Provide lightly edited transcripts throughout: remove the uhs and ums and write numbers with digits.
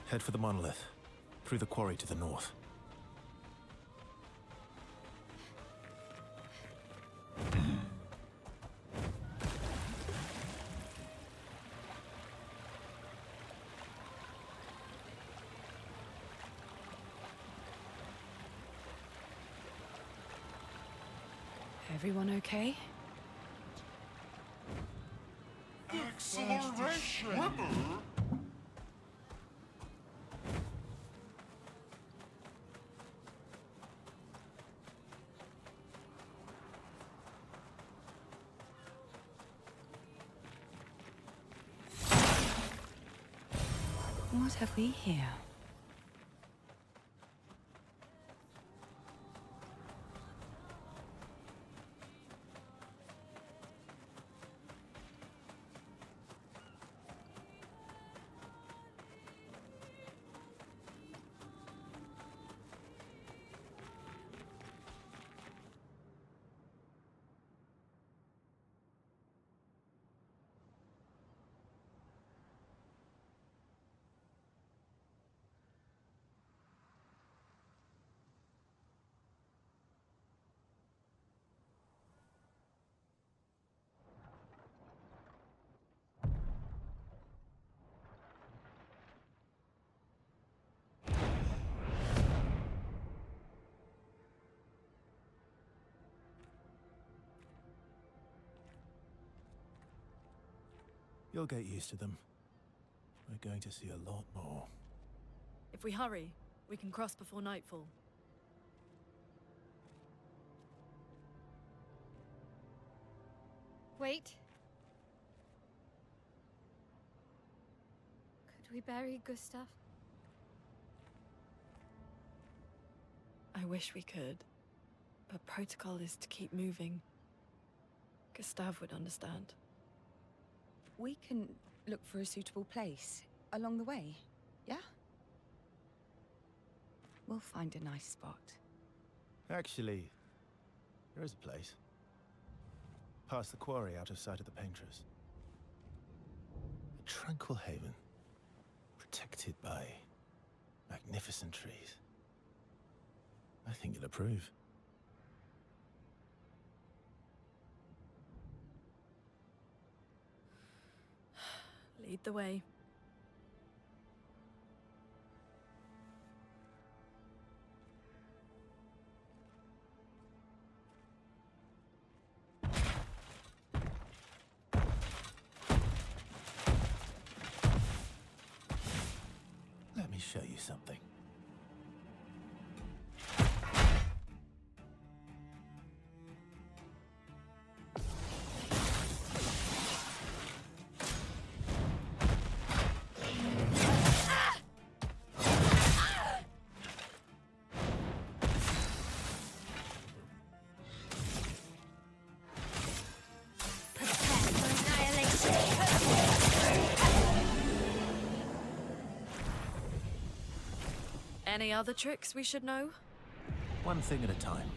Head for the monolith, through the quarry to the north. Everyone okay? Acceleration! What have we here? You'll get used to them. We're going to see a lot more. If we hurry, we can cross before nightfall. Wait. Could we bury Gustav? I wish we could, but protocol is to keep moving. Gustav would understand. We can look for a suitable place along the way, yeah? We'll find a nice spot. Actually, there is a place. Past the quarry, out of sight of the painters. A tranquil haven, protected by magnificent trees. I think you'll approve. Lead the way. Let me show you something. Any other tricks we should know? One thing at a time.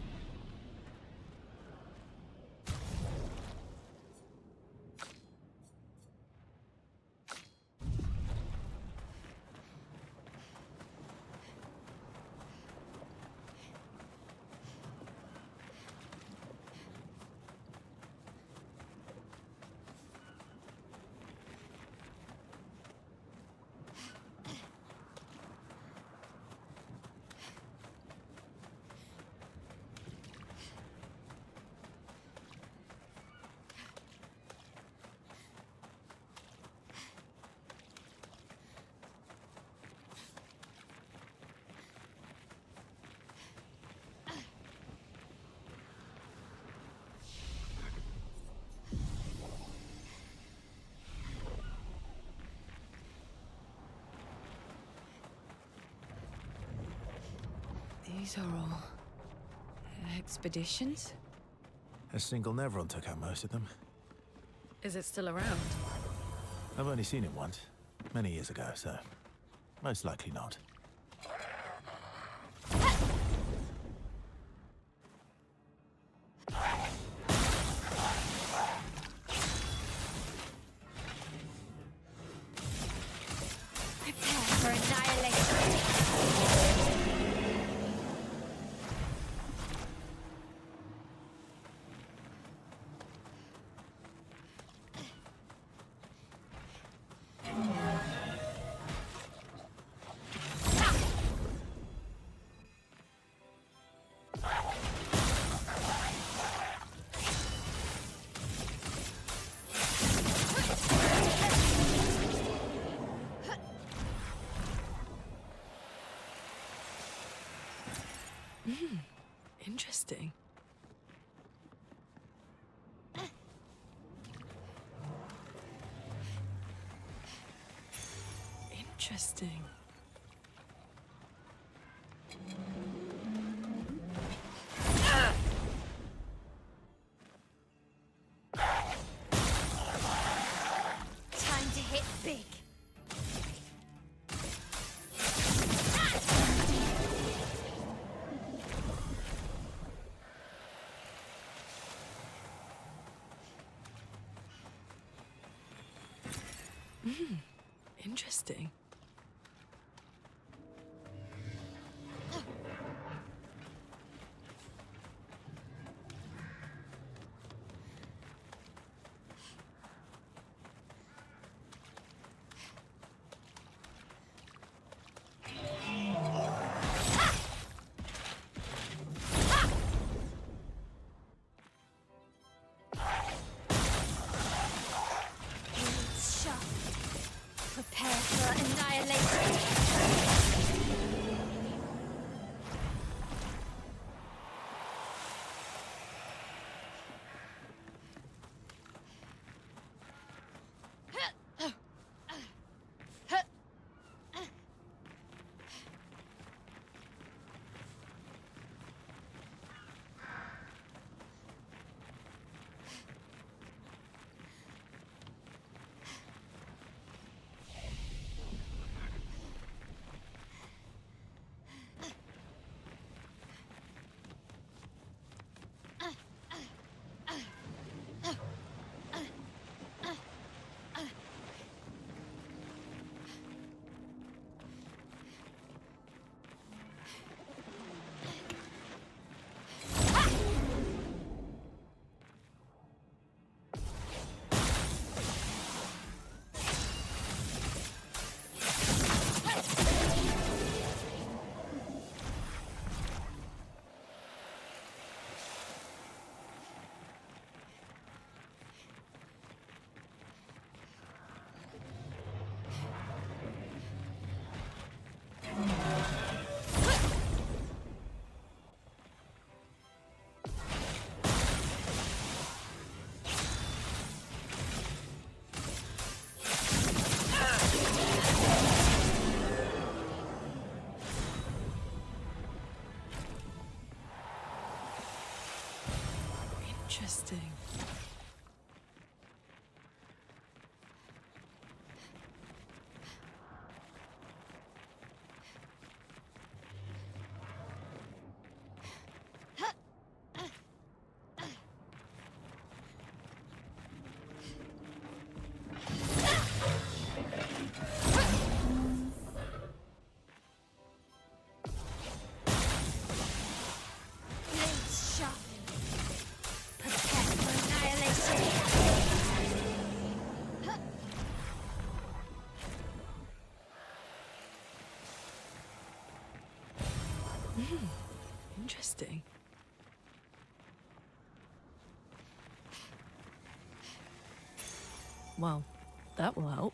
These are all expeditions? A single Nevron took out most of them. Is it still around? I've only seen it once, many years ago, so most likely not. Prepare for annihilation. Interesting. Interesting. Time to hit big. Interesting. Blades sharp. Prepare for annihilation. Interesting. Blades sharpen. Prepare for annihilation. Interesting. Well, that will help.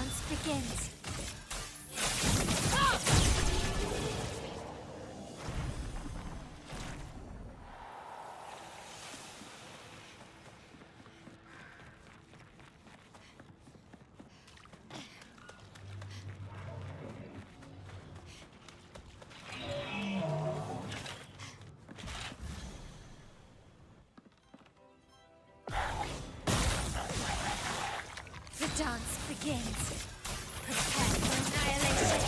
dance begins. The dance begins. Prepare for annihilation.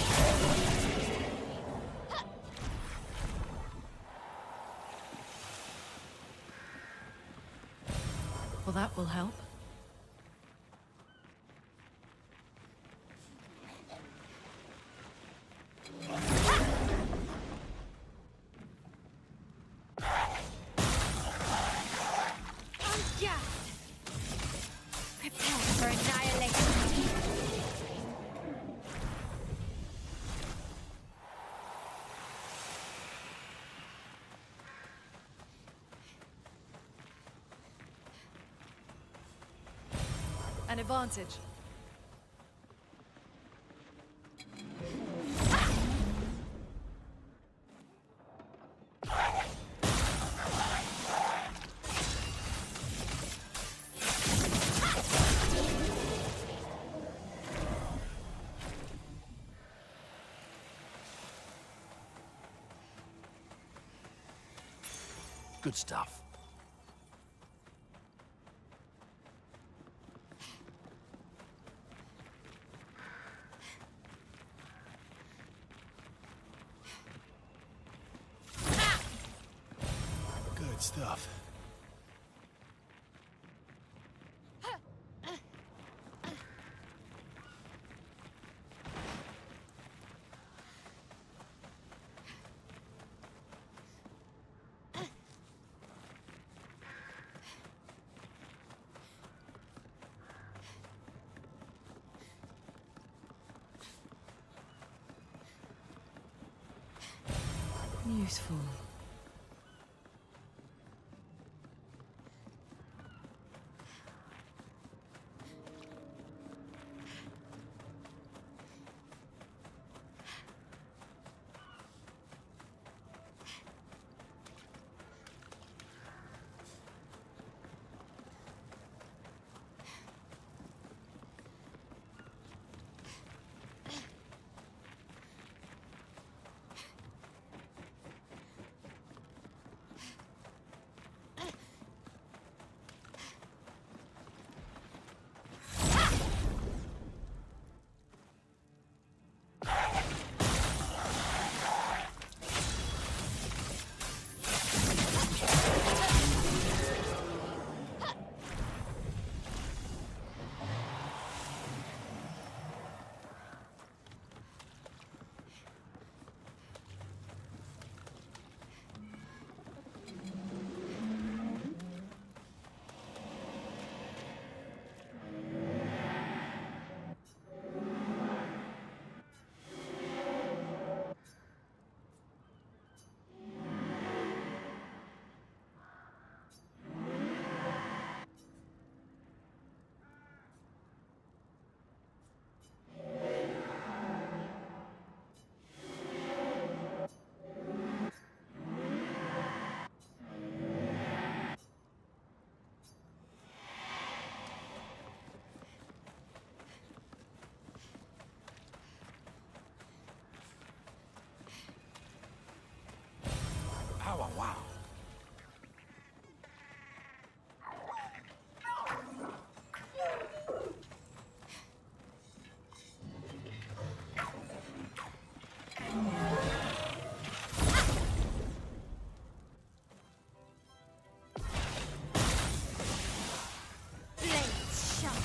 Well, that will help. Prepare for annihilation. An advantage. Good stuff. Good stuff. Useful. Wow, wow. Blades sharp.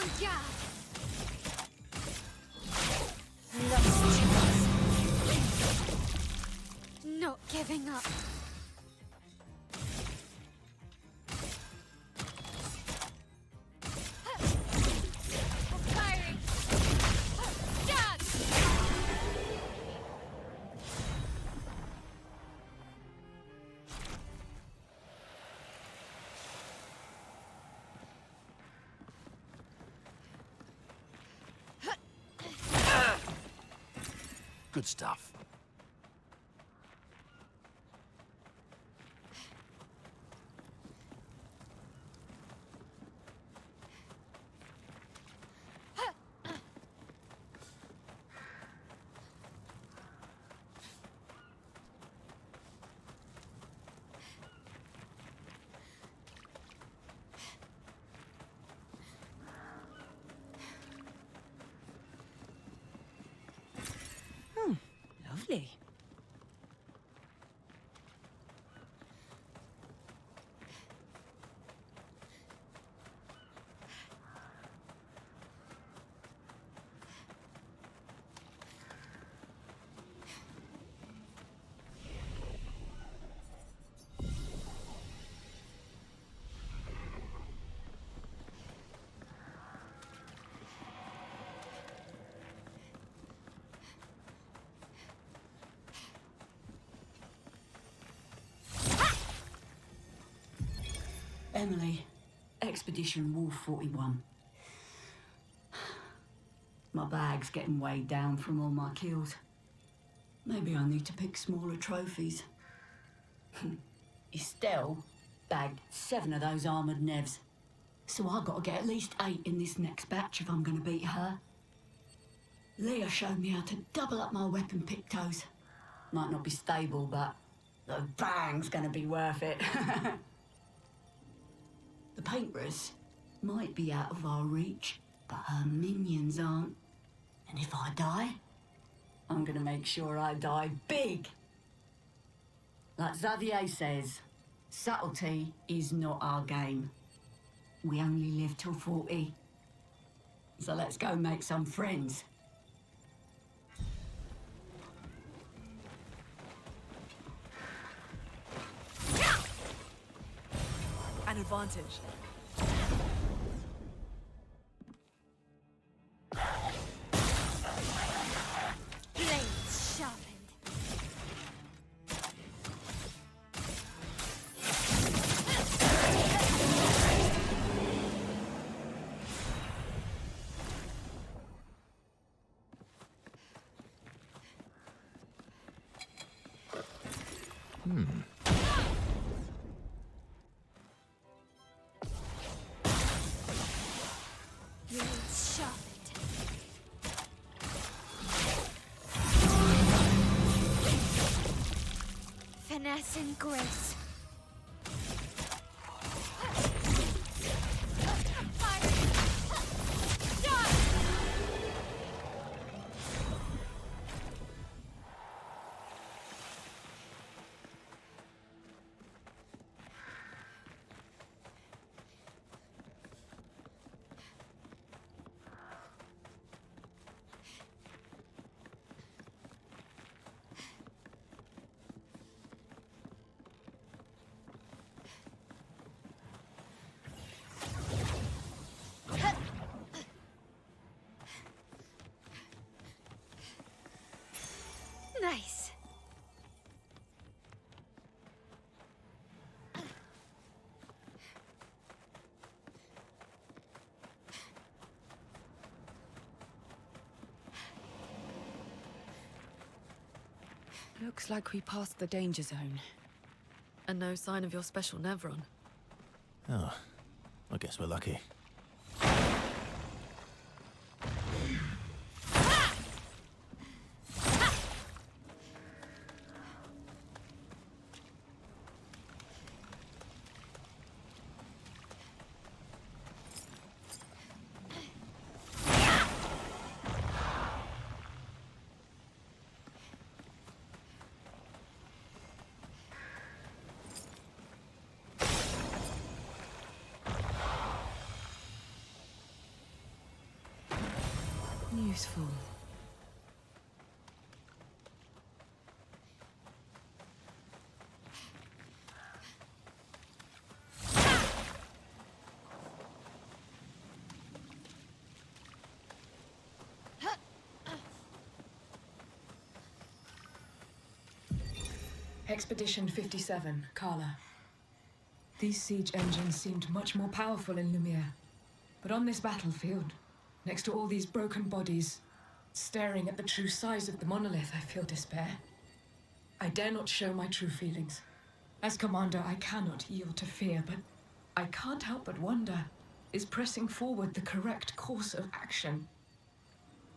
En garde! Lost chance. Not giving up. Firing! Dance! Good stuff. Lovely. Emily, Expedition Wolf 41. My bag's getting weighed down from all my kills. Maybe I need to pick smaller trophies. Estelle bagged 7 of those armoured nevs. So I've got to get at least 8 in this next batch if I'm going to beat her. Leah showed me how to double up my weapon pictos. Might not be stable, but the bang's going to be worth it. The paintbrush might be out of our reach, but her minions aren't. And if I die, I'm gonna make sure I die big. Like Xavier says, subtlety is not our game. We only live till 40. So let's go make some friends. An advantage. Blades sharpened. Blades sharpened. Finesse and grace. Nice. Looks like we passed the danger zone. And no sign of your special Nevron. Oh, I guess we're lucky. Useful. Expedition 57, Carla. These siege engines seemed much more powerful in Lumiere. But on this battlefield, next to all these broken bodies, staring at the true size of the monolith, I feel despair. I dare not show my true feelings. As commander, I cannot yield to fear, but I can't help but wonder, is pressing forward the correct course of action?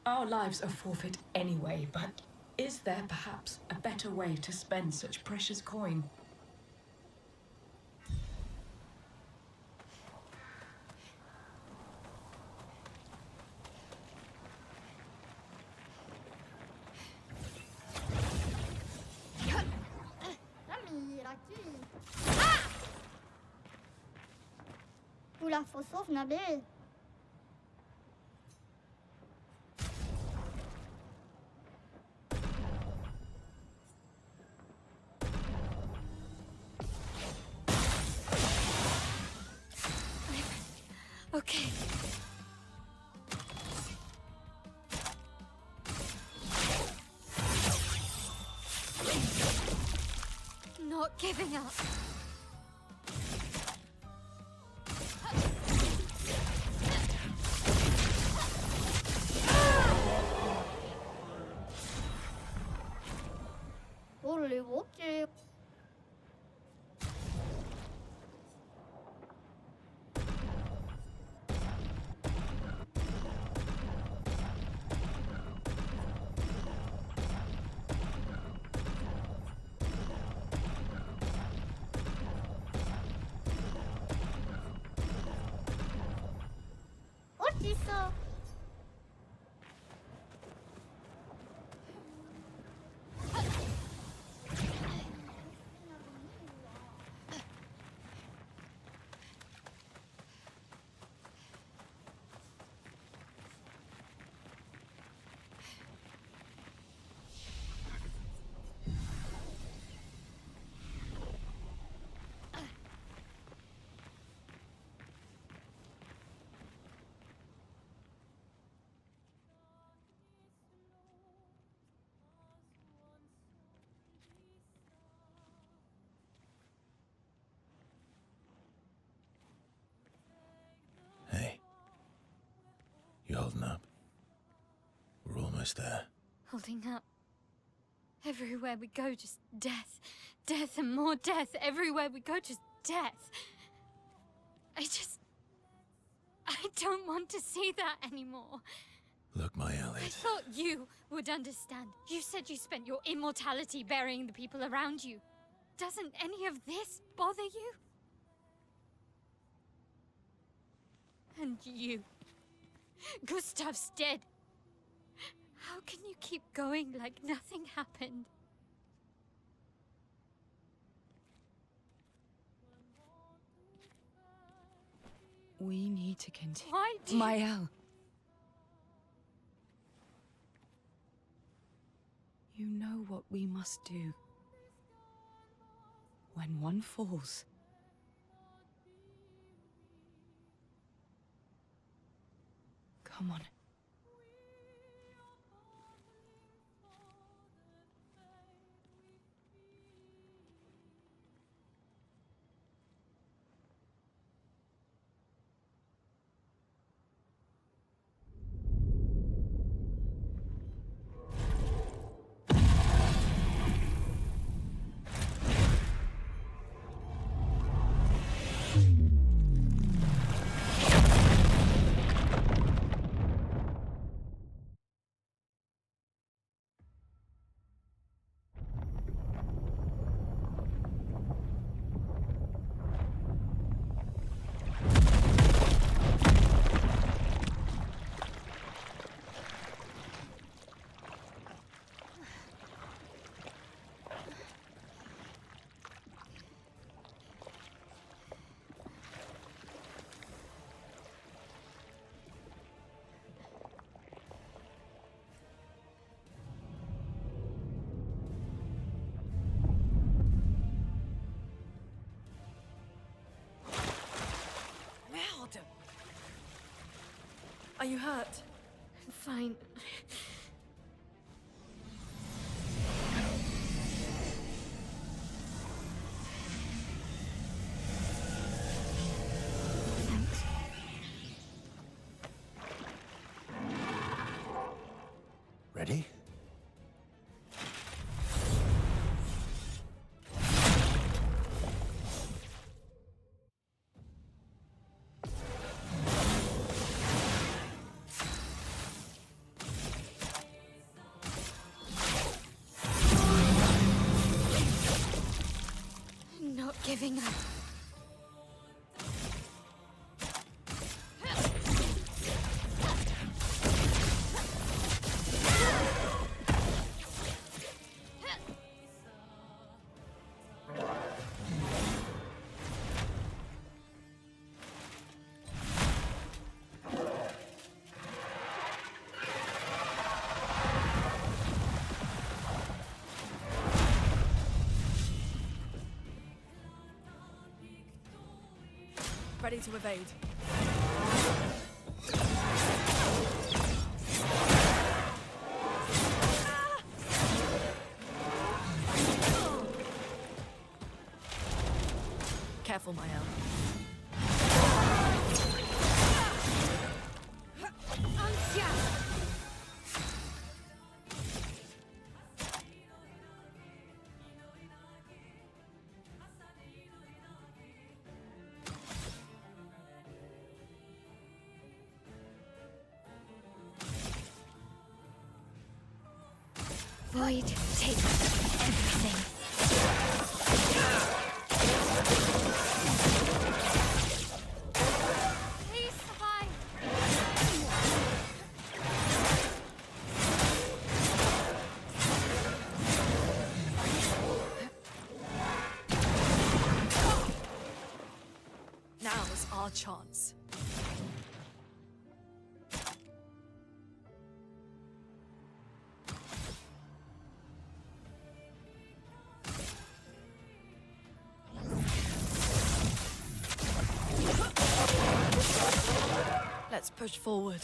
Our lives are forfeit anyway, but is there perhaps a better way to spend such precious coin? Oula, faut sauve Nabil. Okay. Not giving up. Holy okay. What is ça? Hey. You holding up? We're almost there. Holding up. Everywhere we go, just death. Death and more death. Everywhere we go, just death. I don't want to see that anymore. Look, my I Elliot. thought you would understand. You said you spent your immortality burying the people around you. Doesn't any of this bother you? And you. Gustav's dead. How can you keep going like nothing happened? We need to continue. Why do you... Mael. You know what we must do. When one falls, come on. Are you hurt? I'm fine. Thanks. Ready? I'm not giving up. Ready to evade. Careful, Mael. Void takes everything. Please survive. Now's our chance. Let's push forward.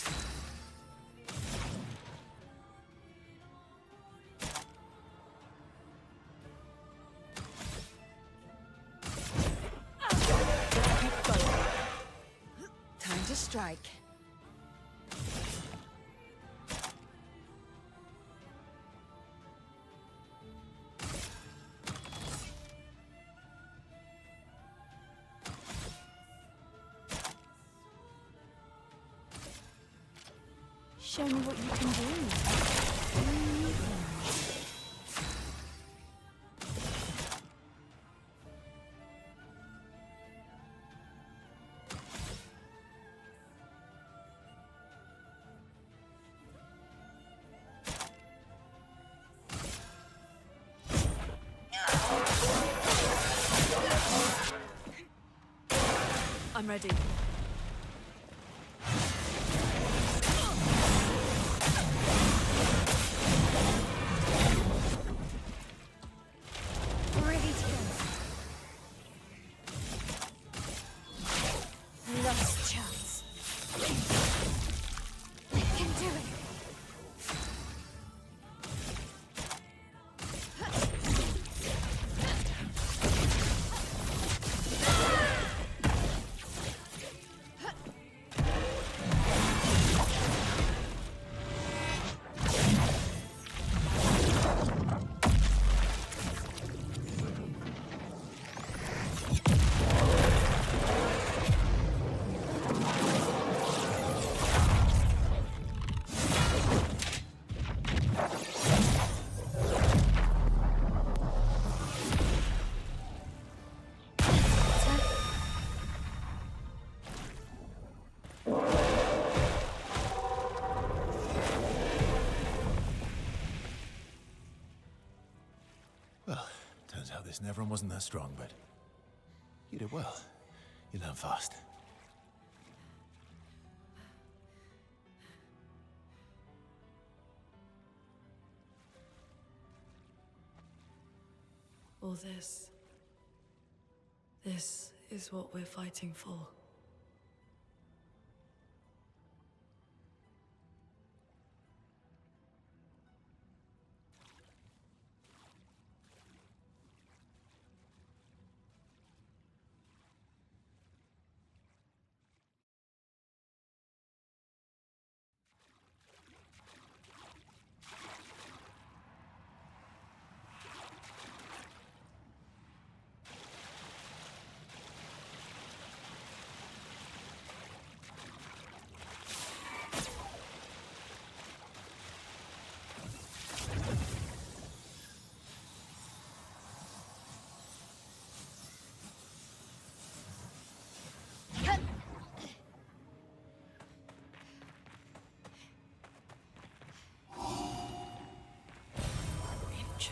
Keep going. Time to strike. Show me what you can do. I'm ready. Ready to go. Last chance. I can do it. Well, turns out this Nevron wasn't that strong, but you did well. You learn fast. All this. This is what we're fighting for.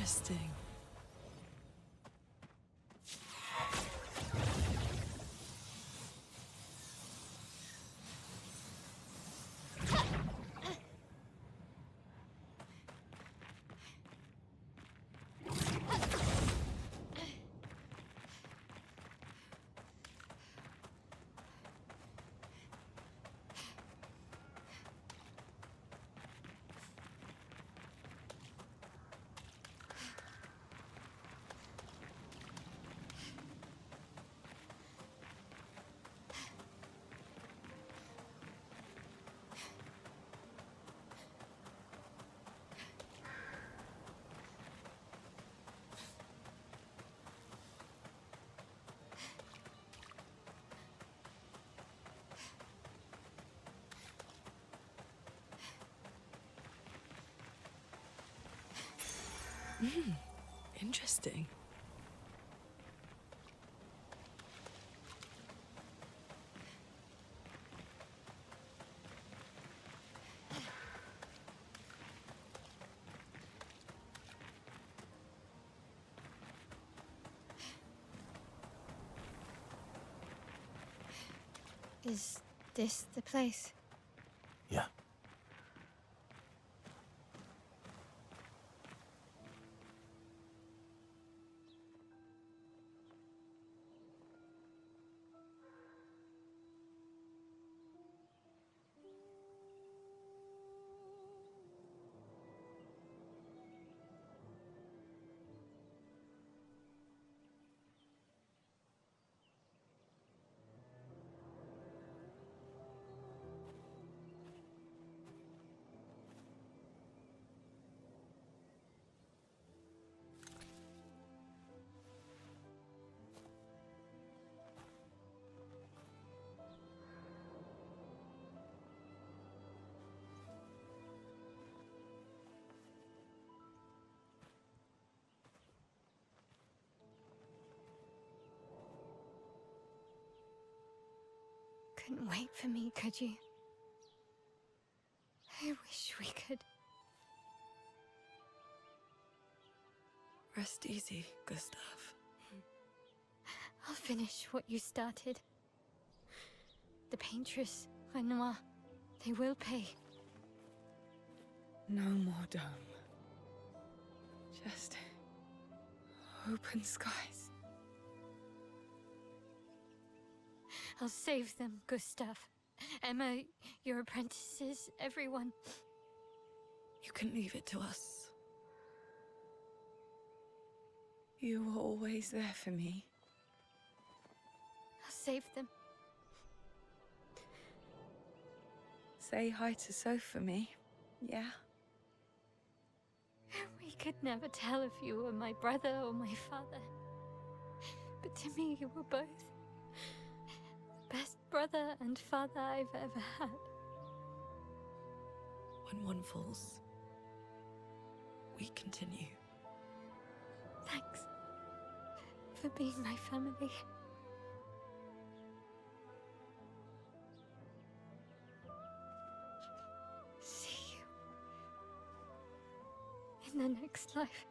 Interesting. Interesting. Is this the place? Yeah. Couldn't wait for me, could you? I wish we could. Rest easy, Gustav. I'll finish what you started. The paintress, Renoir, they will pay. No more dome. Just open skies. I'll save them, Gustav. Emma, your apprentices, everyone. You can leave it to us. You were always there for me. I'll save them. Say hi to Soph for me, yeah? We could never tell if you were my brother or my father. But to me, you were both. The best brother and father I've ever had. When one falls, we continue. Thanks for being my family. See you in the next life.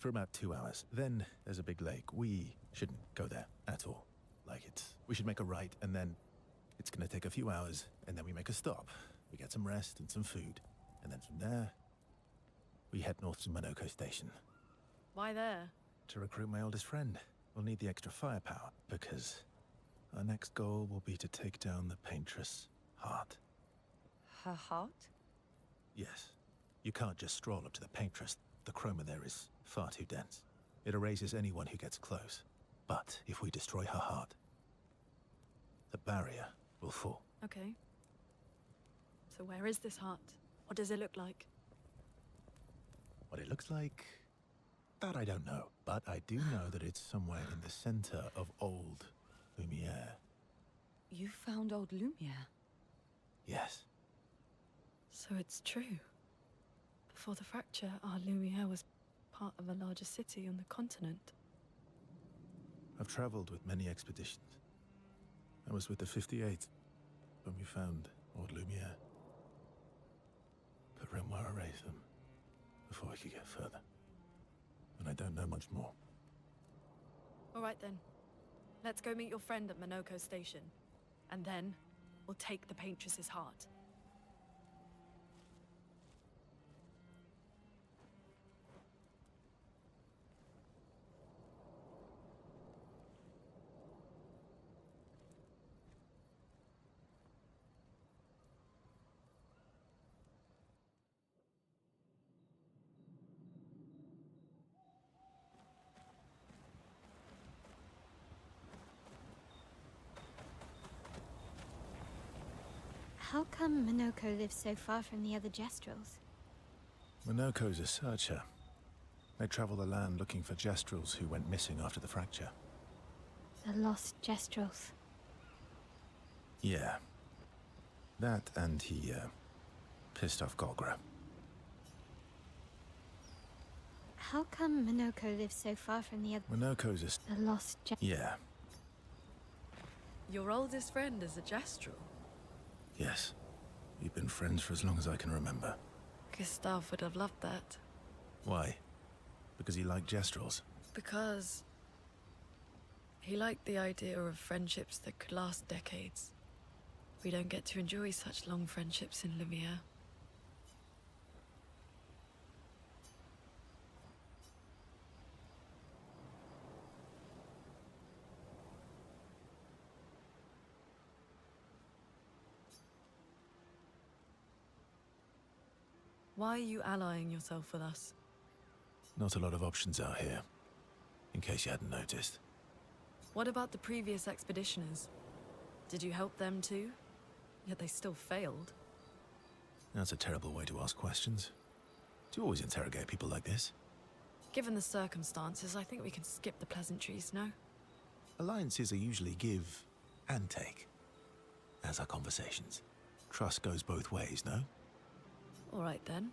For about 2 hours. Then there's a big lake. We shouldn't go there at all. We should make a right, and then it's gonna take a few hours, and then we make a stop. We get some rest and some food. And then from there, we head north to Monoko Station. Why there? To recruit my oldest friend. We'll need the extra firepower, because our next goal will be to take down the Paintress' heart. Her heart? Yes. You can't just stroll up to the Paintress. The chroma there is far too dense. It erases anyone who gets close. But if we destroy her heart, the barrier will fall. Okay. So where is this heart? What does it look like? What it looks like, that I don't know. But I do know that it's somewhere in the center of old Lumiere. You found old Lumiere? Yes. So it's true. Before the fracture, our Lumiere was part of a larger city on the continent. I've traveled with many expeditions. I was with the 58th when we found old Lumiere. But Renoir erased them before we could get further. And I don't know much more. All right then. Let's go meet your friend at Monoko Station. And then, we'll take the Paintress's heart. How come Monoko lives so far from the other Jestrels? Monoko's a searcher. They travel the land looking for Jestrels who went missing after the fracture. The lost Jestrels. Yeah. That and he, pissed off Golgra. How come Monoko lives so far from the other... Monoko's a... The lost Yeah. Your oldest friend is a Jestrel? Yes. We've been friends for as long as I can remember. Gustav would have loved that. Why? Because he liked Jestrels? Because he liked the idea of friendships that could last decades. We don't get to enjoy such long friendships in Lumiere. Why are you allying yourself with us? Not a lot of options out here, in case you hadn't noticed. What about the previous expeditioners? Did you help them too? Yet they still failed. That's a terrible way to ask questions. Do you always interrogate people like this? Given the circumstances, I think we can skip the pleasantries, no? Alliances are usually give and take, as are conversations. Trust goes both ways, no? All right then.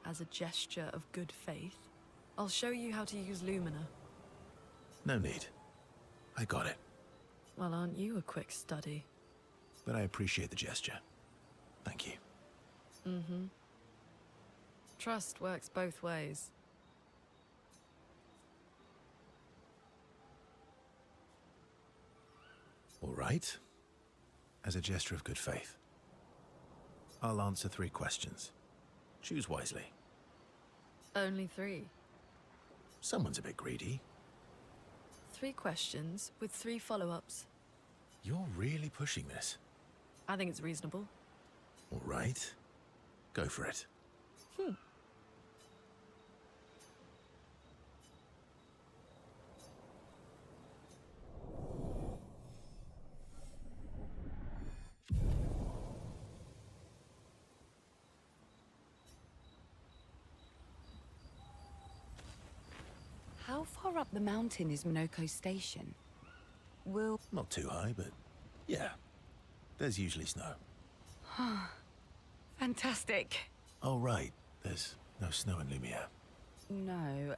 As a gesture of good faith, I'll show you how to use Lumina. No need. I got it. Well, aren't you a quick study? But I appreciate the gesture. Thank you. Mm-hmm. Trust works both ways. All right. As a gesture of good faith, I'll answer 3 questions. Choose wisely. Only 3. Someone's a bit greedy. 3 questions with 3 follow-ups. You're really pushing this. I think it's reasonable. All right. Go for it. How far up the mountain is Monoko Station? Not too high, but yeah. There's usually snow. Fantastic. Oh, right. There's no snow in Lumiere. No,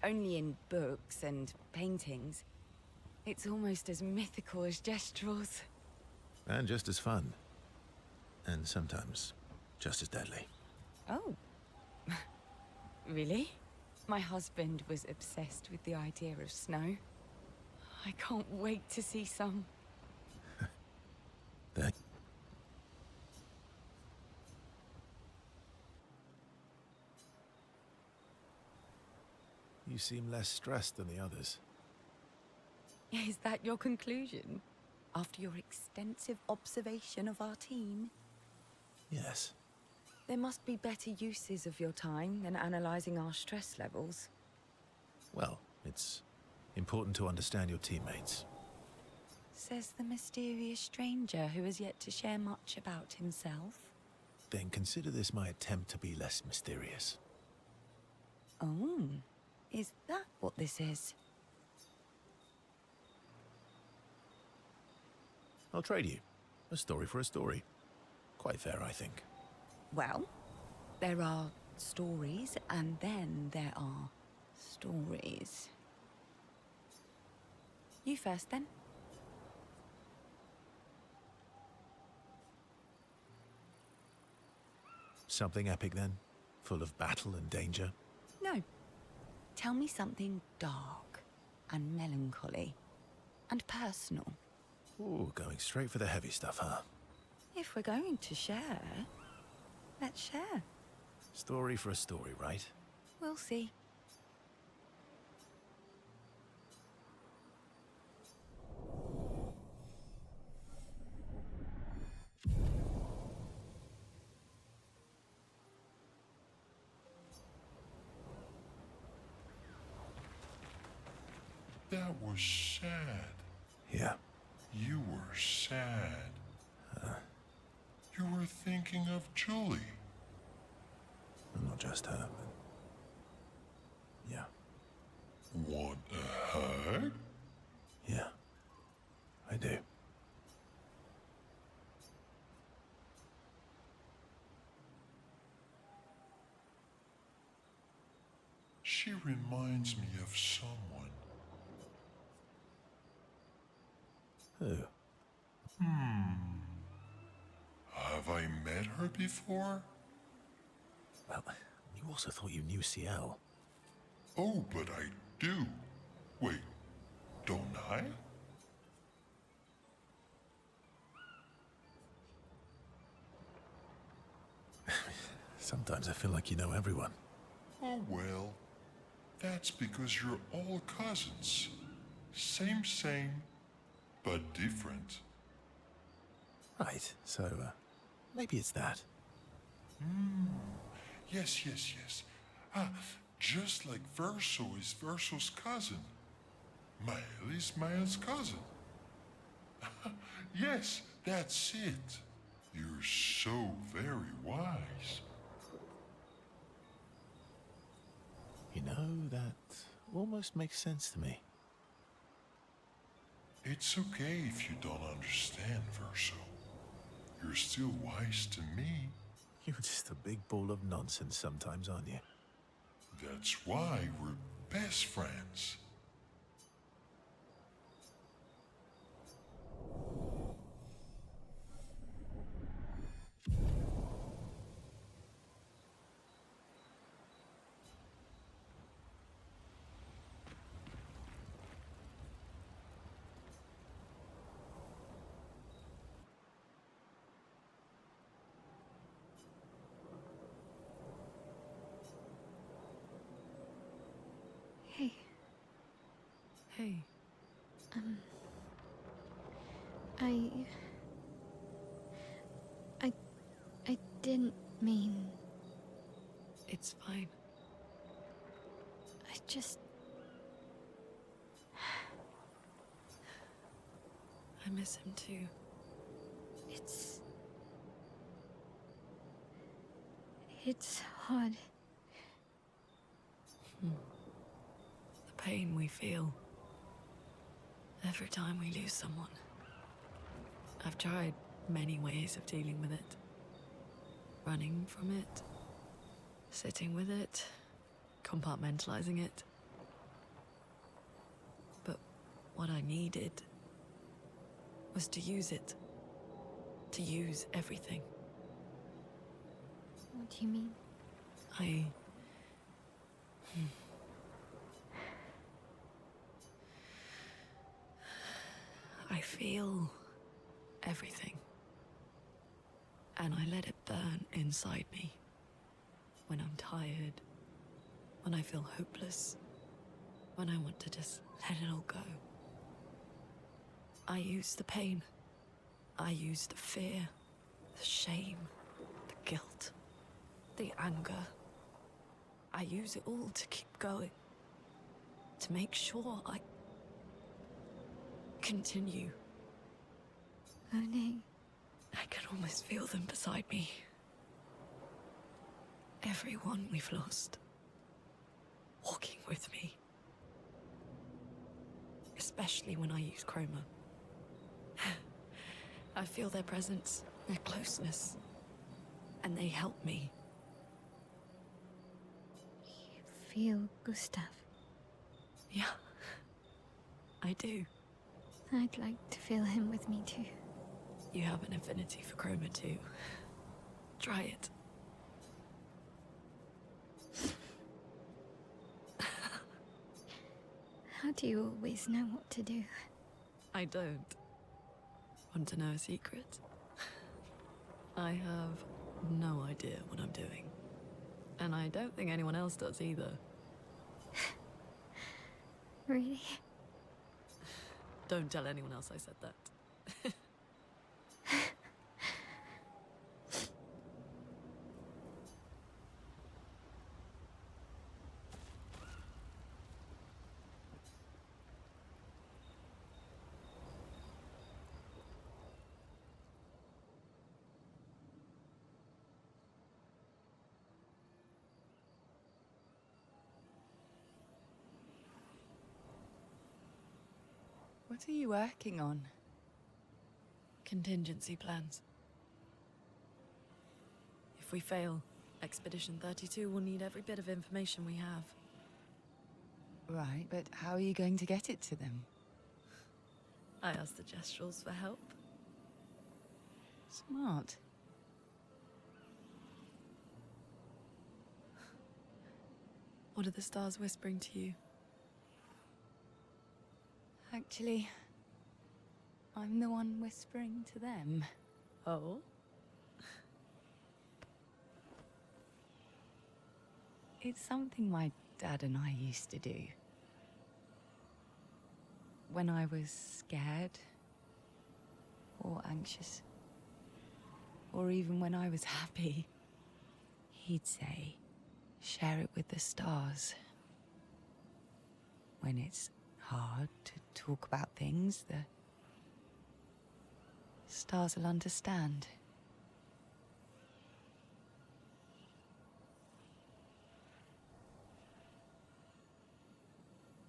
only in books and paintings. It's almost as mythical as Jestrels. And just as fun. And sometimes just as deadly. Oh. Really? My husband was obsessed with the idea of snow. I can't wait to see some. That You seem less stressed than the others. Is that your conclusion? After your extensive observation of our team? Yes. There must be better uses of your time than analyzing our stress levels. Well, it's important to understand your teammates. Says the mysterious stranger who has yet to share much about himself. Then consider this my attempt to be less mysterious. Oh, is that what this is? I'll trade you. A story for a story. Quite fair, I think. Well, there are stories, and then there are stories. You first, then. Something epic, then? Full of battle and danger? No. Tell me something dark and melancholy and personal. Ooh, going straight for the heavy stuff, huh? If we're going to share, let's share. Story for a story, right? We'll see. That was sad. Yeah. You were sad. You were thinking of Julie. Not just her, but... Yeah. Want a hug? Yeah. I do. She reminds me of someone. Who? Have I met her before? Well, you also thought you knew CL. Oh, but I do. Wait, don't I? Sometimes I feel like you know everyone. Oh, well. That's because you're all cousins. Same, but different. Right, so, maybe it's that. Yes. Just like Verso is Verso's cousin. Mael is Mael's cousin. Yes, that's it. You're so very wise. You know, that almost makes sense to me. It's okay if you don't understand, Verso. You're still wise to me. You're just a big ball of nonsense sometimes, aren't you? That's why we're best friends. Hey, Hey, I didn't mean. it's fine. I just. I miss him too. It's. It's hard. The pain we feel every time we lose someone. I've tried many ways of dealing with it. Running from it, sitting with it, compartmentalizing it. But what I needed was to use it. To use everything. What do you mean? feel everything. And I let it burn inside me. When I'm tired, when I feel hopeless, when I want to just let it all go. I use the pain. I use the fear, the shame, the guilt, the anger. I use it all to keep going. To make sure I continue. Monet. I can almost feel them beside me. Everyone we've lost. Walking with me. Especially when I use chroma. I feel their presence, their closeness. And they help me. You feel Gustav? Yeah. I do. I'd like to feel him with me too. You have an affinity for chroma too. Try it. How do you always know what to do? I don't. Want to know a secret? I have no idea what I'm doing. And I don't think anyone else does either. Really? Don't tell anyone else I said that. What are you working on? Contingency plans. If we fail, Expedition 32 will need every bit of information we have. Right, but how are you going to get it to them? I asked the Gestrals for help. Smart. What are the stars whispering to you? Actually, I'm the one whispering to them. Oh? It's something my dad and I used to do. When I was scared, or anxious, or even when I was happy, he'd say, share it with the stars. When it's hard to talk about things, the stars will understand.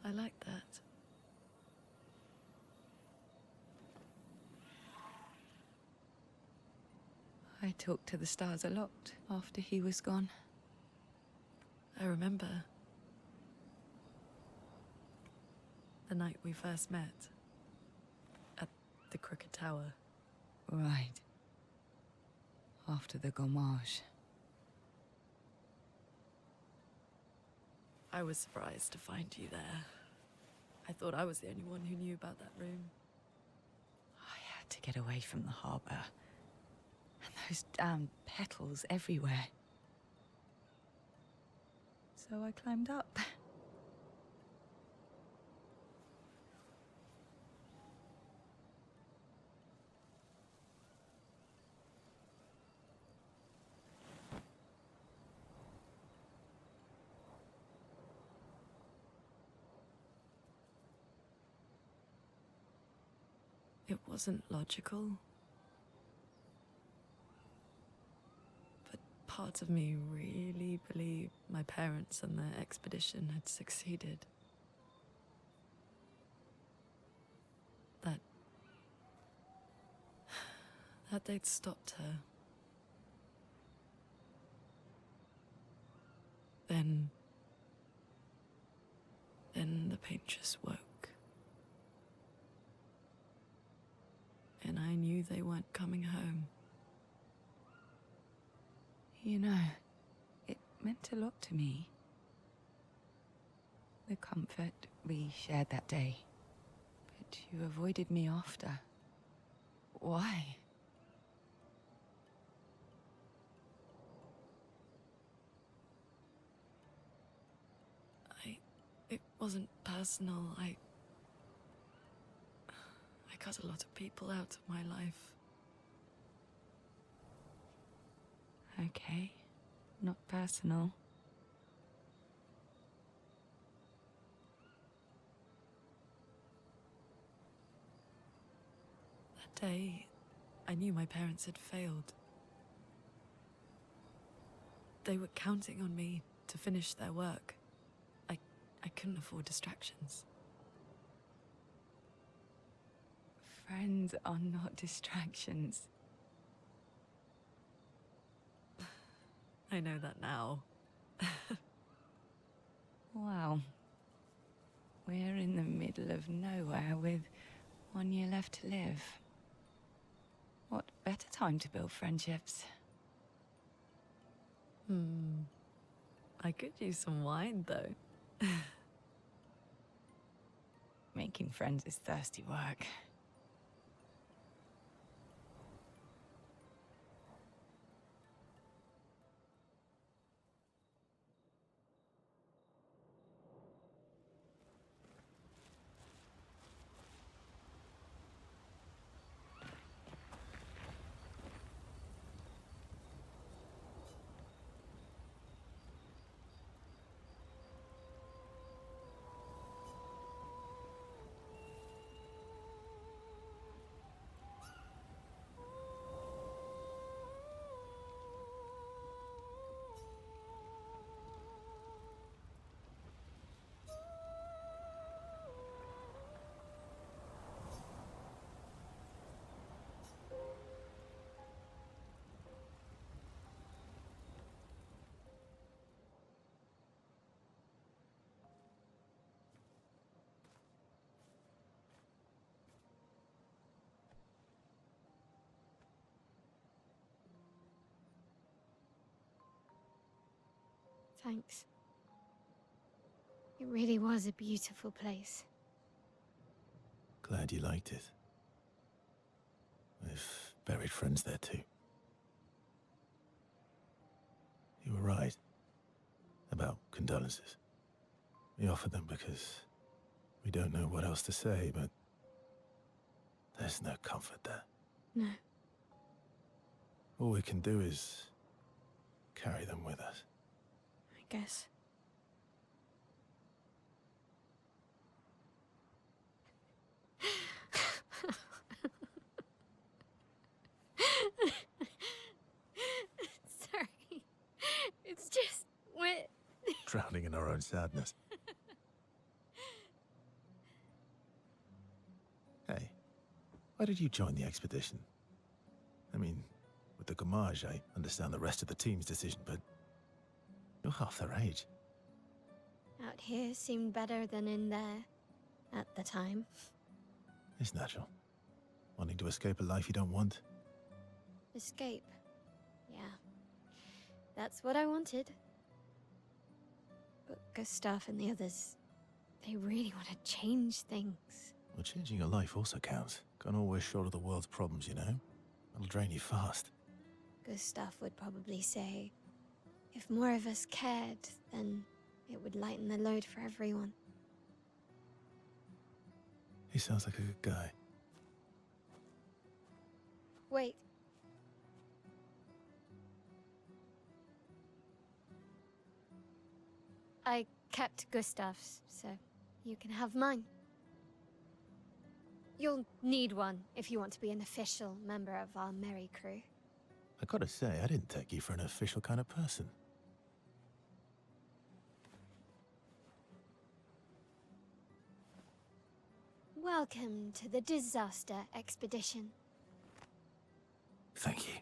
I like that. I talked to the stars a lot after he was gone. I remember the night we first met at the Crooked Tower. Right. After the gommage. I was surprised to find you there. I thought I was the only one who knew about that room. I had to get away from the harbor. And those damn petals everywhere. So I climbed up. It wasn't logical. But parts of me really believed my parents and their expedition had succeeded. That they'd stopped her. Then the pain just woke. And I knew they weren't coming home. You know, it meant a lot to me. The comfort we shared that day. But you avoided me after. Why? It wasn't personal. I cut a lot of people out of my life. Okay. Not personal. That day, I knew my parents had failed. They were counting on me to finish their work. I couldn't afford distractions. Friends are not distractions. I know that now. Wow. We're in the middle of nowhere with 1 year left to live. What better time to build friendships? I could use some wine, though. Making friends is thirsty work. Thanks. It really was a beautiful place. Glad you liked it. We've buried friends there too. You were right about condolences. We offered them because we don't know what else to say, but there's no comfort there. No. All we can do is carry them with us. I guess. Sorry. It's just wet. Drowning in our own sadness. Hey, why did you join the expedition? I mean, with the Gommage, I understand the rest of the team's decision, but you're half their age. Out here seemed better than in there at the time. It's natural. Wanting to escape a life you don't want. Escape. Yeah. That's what I wanted. But Gustav and the others, they really want to change things. Well, changing your life also counts. Can't always shoulder the world's problems, you know? It'll drain you fast. Gustav would probably say, if more of us cared, then it would lighten the load for everyone. He sounds like a good guy. Wait. I kept Gustav's, so you can have mine. You'll need one if you want to be an official member of our merry crew. I gotta say, I didn't take you for an official kind of person. Welcome to the disaster expedition. Thank you.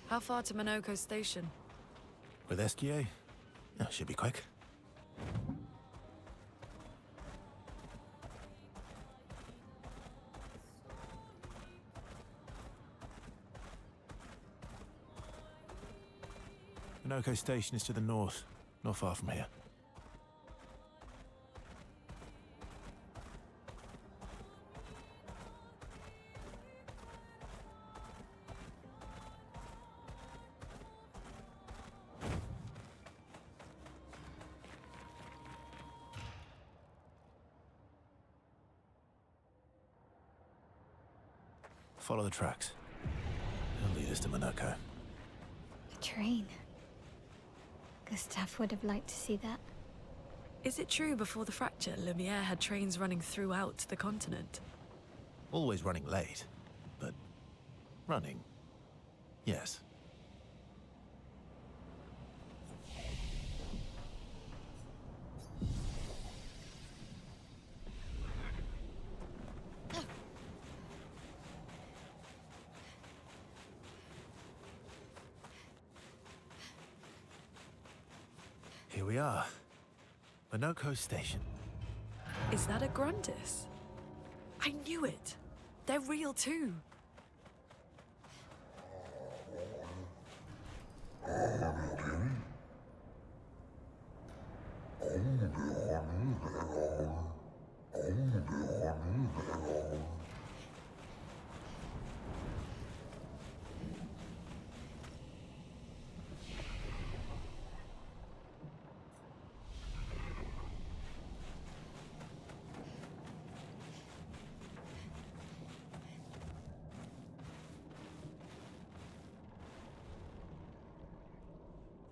How far to Minoko Station? With SGA? Oh, should be quick. Minoko Station is to the north, not far from here. Follow the tracks. They'll lead us to Minoko. A train. Gustav would have liked to see that. Is it true before the fracture, Lumiere had trains running throughout the continent? Always running late, but running, yes. Here we are. Minoko Station. Is that a Grundis? I knew it. They're real too.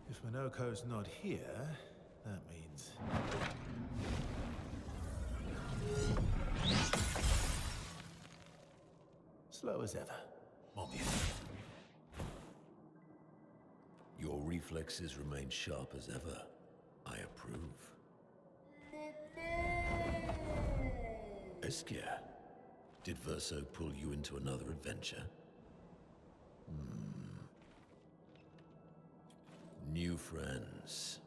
If Minoko's not here, that means... slow as ever. Obvious. Your reflexes remain sharp as ever. I approve. Obscur, did Verso pull you into another adventure? New friends.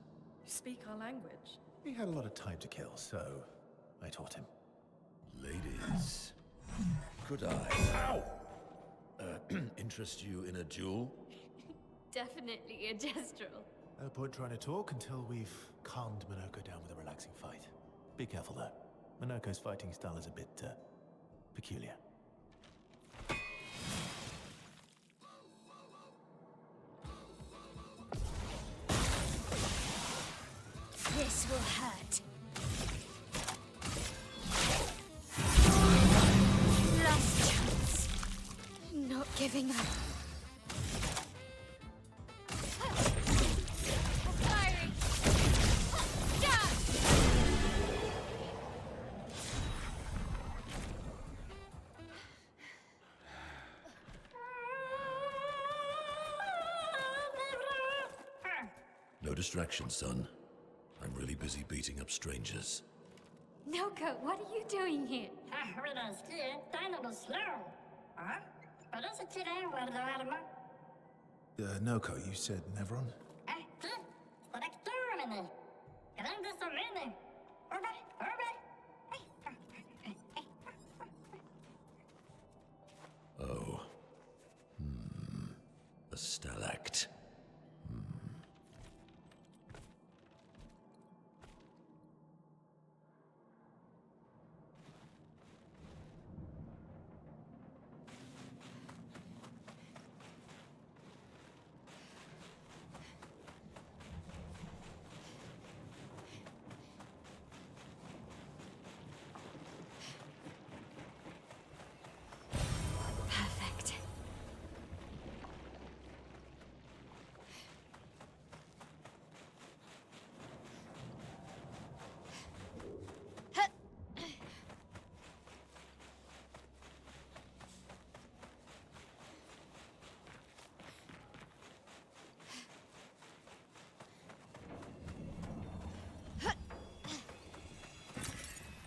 You speak our language. He had a lot of time to kill, so I taught him. Ladies, could I, interest you in a duel? Definitely a gestural. No point trying to talk until we've calmed Minoko down with a relaxing fight. Be careful though. Minoko's fighting style is a bit, peculiar. This will hurt. Last chance. I'm not giving up. Firing. Down. No distraction, son. I'm really busy beating up strangers. Noko, what are you doing here? Noko, you said Nevron? Oh. A stalact. Perfect.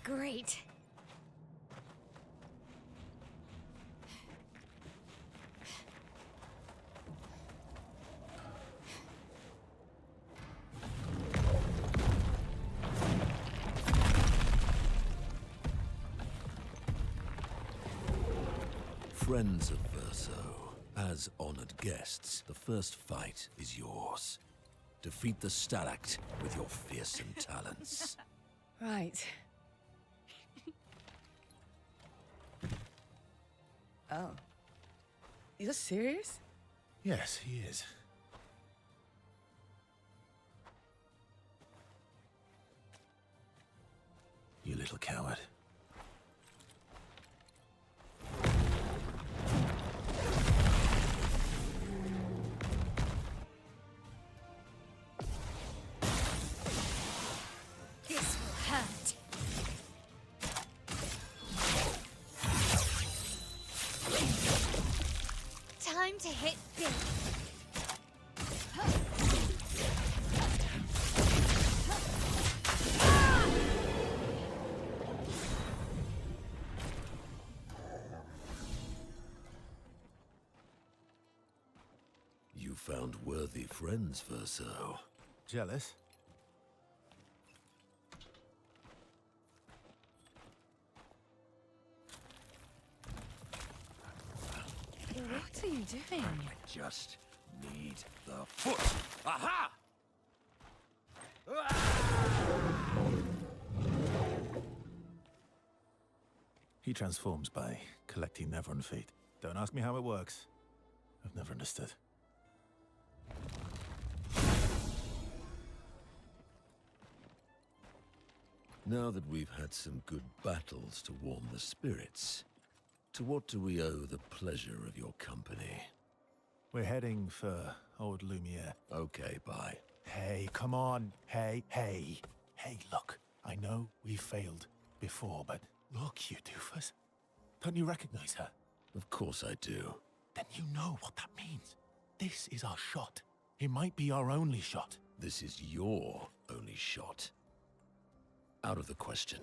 Great. Friends of Verso, as honored guests, the first fight is yours. Defeat the Stalact with your fearsome talents. Right. Oh. You're serious? Yes, he is. You little coward. This will hurt. Time to hit big. You found worthy friends, Verso. Jealous? What are you doing? I just need the foot. Aha! He transforms by collecting Nevron feet. Don't ask me how it works. I've never understood. Now that we've had some good battles to warm the spirits, to what do we owe the pleasure of your company? We're heading for old Lumiere. Okay, bye. Hey, come on. Hey. Hey, look. I know we failed before, but look, you doofus. Don't you recognize her? Of course I do. Then you know what that means. This is our shot. It might be our only shot. This is your only shot. Out of the question.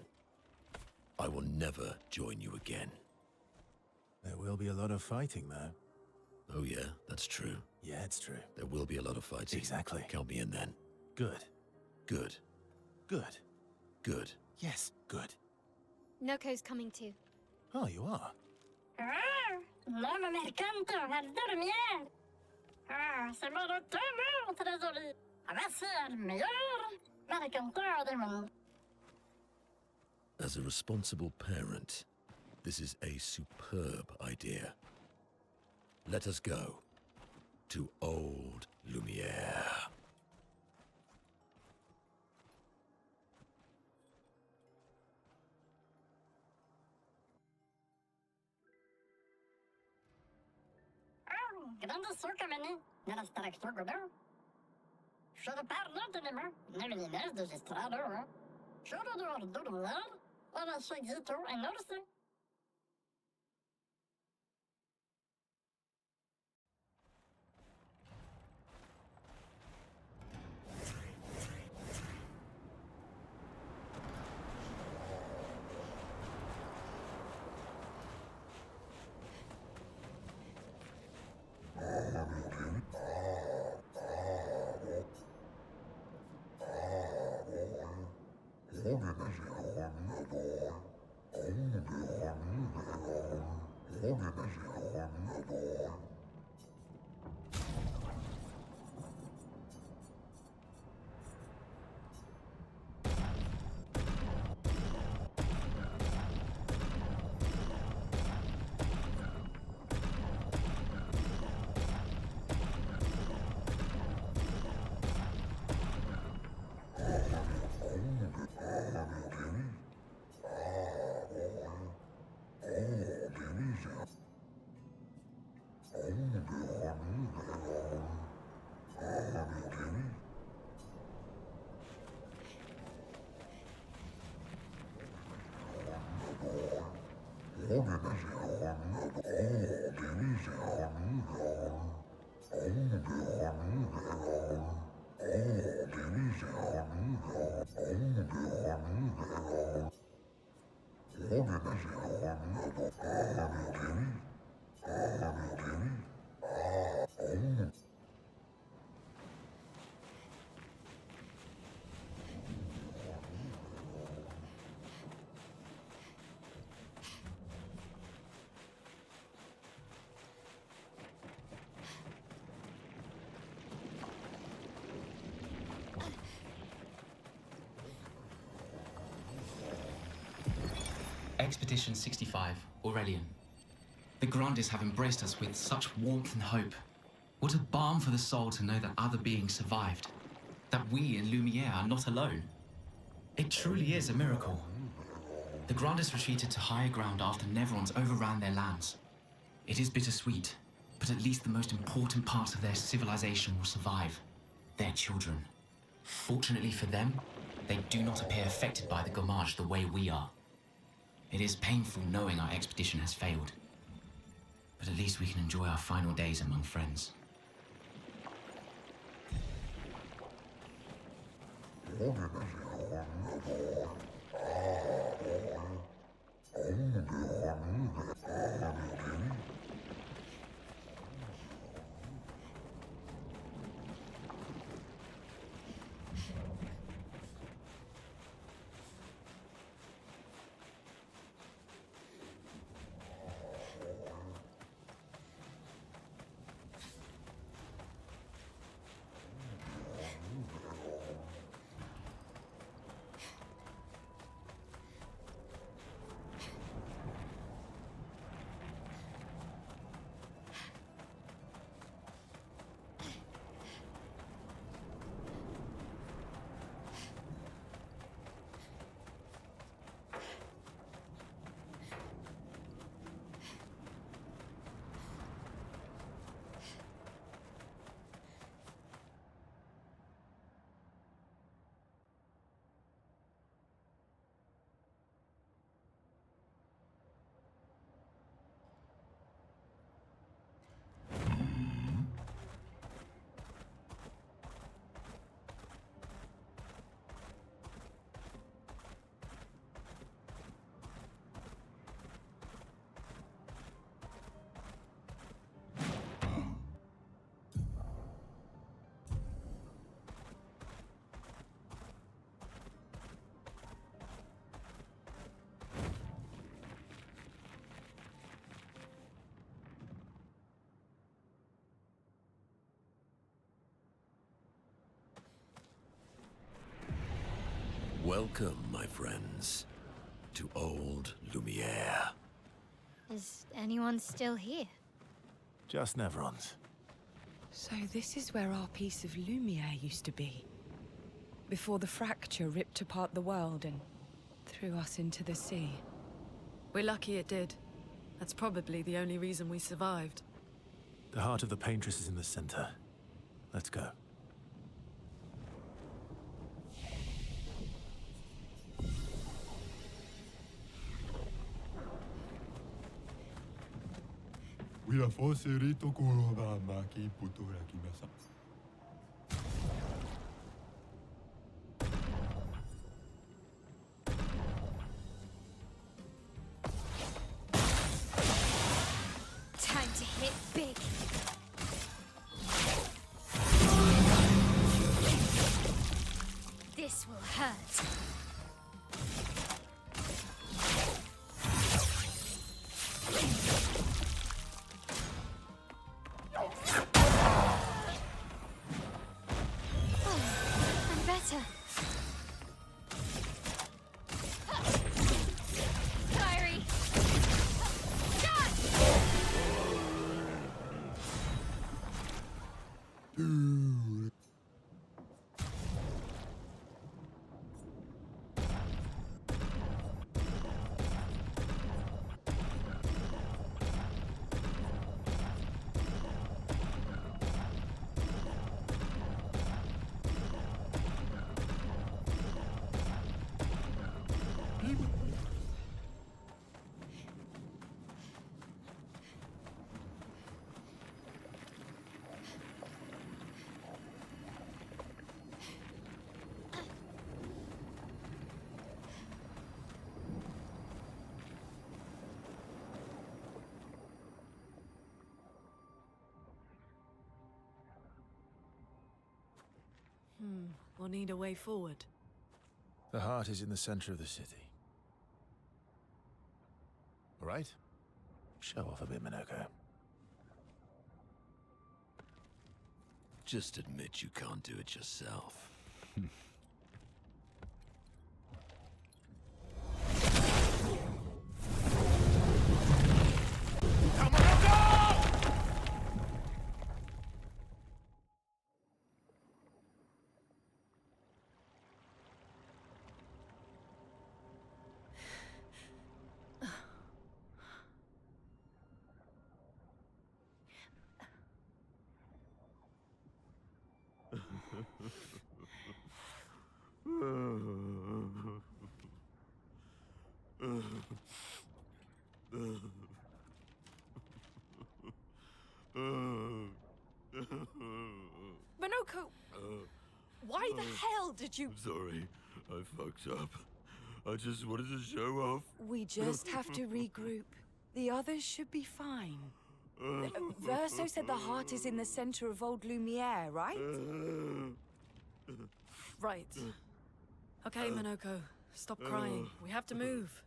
I will never join you again. There will be a lot of fighting, though. Oh yeah, that's true. Yeah, it's true. There will be a lot of fighting. Exactly. Count me in then. Good. Good. Good. Good. Yes, good. Noko's coming too. Oh, you are? L'homme mercanto al dormier. C'est mon retour, trésorier. Voici le meilleur mercanteur du monde. As a responsible parent, this is a superb idea. Let us go to old Lumiere. Grande sucamene nella structura. Should parlo de nema, nevelines de gestrado. Should do dormir, ora seguito en orse. Expedition 65, Aurelian. The Grandes have embraced us with such warmth and hope. What a balm for the soul to know that other beings survived. That we in Lumiere are not alone. It truly is a miracle. The Grandes retreated to higher ground after Neverons overran their lands. It is bittersweet, but at least the most important parts of their civilization will survive. Their children. Fortunately for them, they do not appear affected by the Gommage the way we are. It is painful knowing our expedition has failed. But at least we can enjoy our final days among friends. Welcome, my friends, to old Lumiere. Is anyone still here? Just Neverons. So this is where our piece of Lumiere used to be. Before the fracture ripped apart the world and threw us into the sea. We're lucky it did. That's probably the only reason we survived. The heart of the Paintress is in the center. Let's go. Time to hit big. This will hurt. I'm better. Fiery. Shot! We'll need a way forward. The heart is in the center of the city. All right? Show off a bit, Minoko. Just admit you can't do it yourself. Minoko! Why the hell did you... Sorry, I fucked up. I just wanted to show off. We just have to regroup. The others should be fine. Verso said the heart is in the center of Old Lumiere, right? Right. Okay, Minoko. Stop crying. We have to move.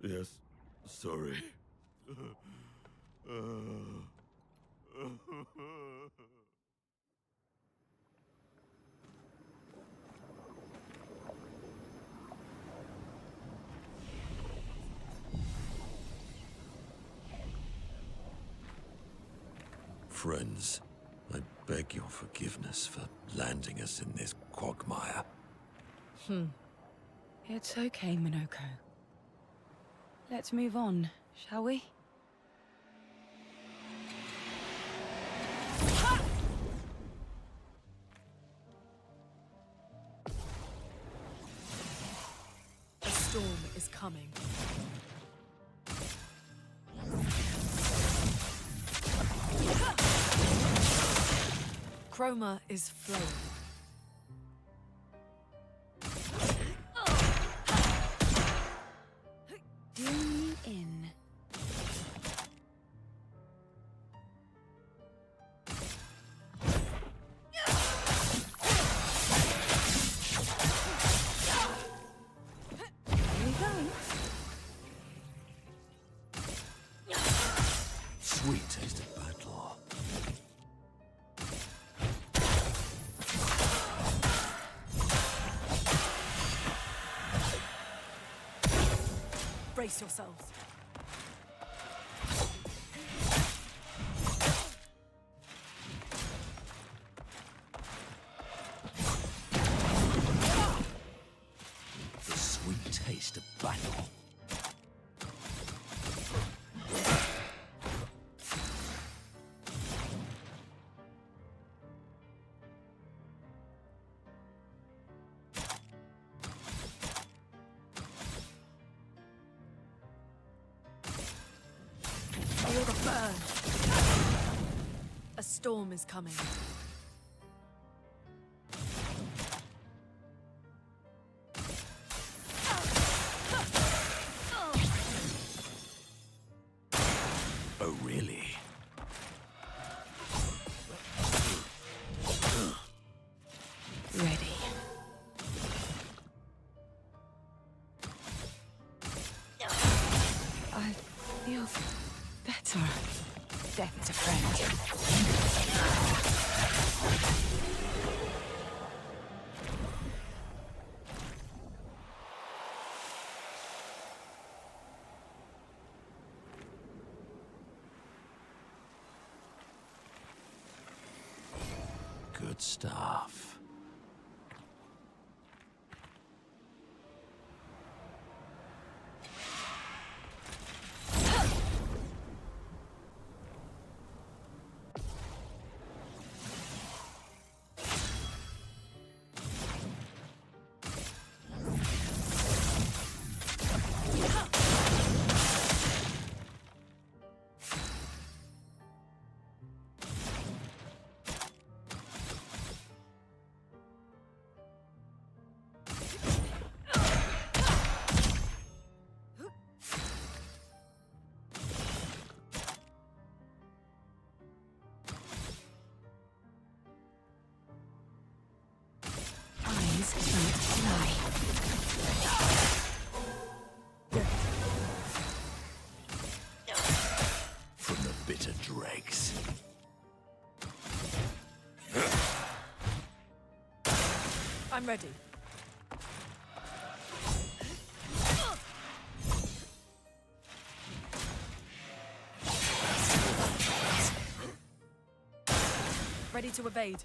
Yes, sorry. Friends, I beg your forgiveness for landing us in this quagmire. It's okay, Minoko. Let's move on, shall we? A storm is coming. Chroma is flowing. Do me in. Here we go. Sweet taste of battle. Brace yourselves. The sweet taste of battle. Feel the burn. A storm is coming. Oh, really? Ready. I feel better. Death is a friend. Good stuff. Eyes don't lie. From the bitter dregs. I'm ready. Ready to evade.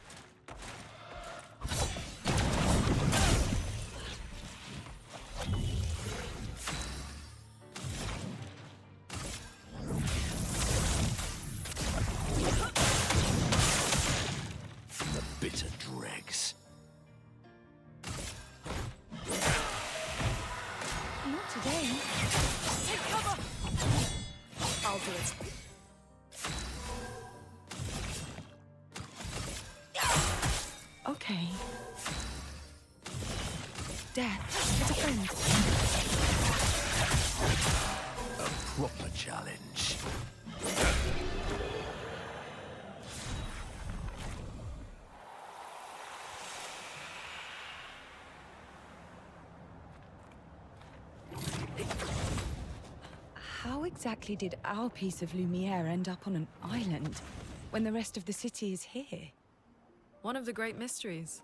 Okay. Death, it's a friend. A proper challenge. How exactly did our piece of Lumiere end up on an island when the rest of the city is here? One of the great mysteries.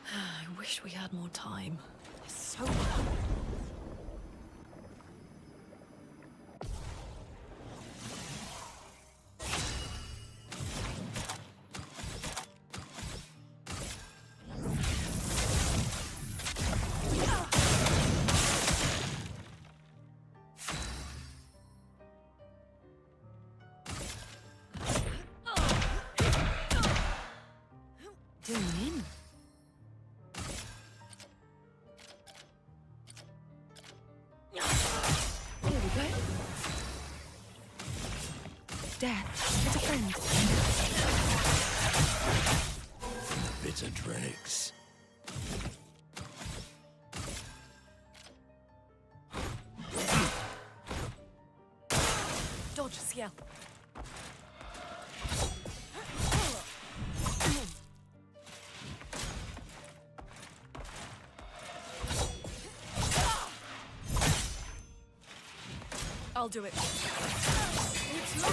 I wish we had more time. There's so doing in. Here we go. Death, it's a friend. Bitter dregs. Dodge, Ciel. I'll do it. It's not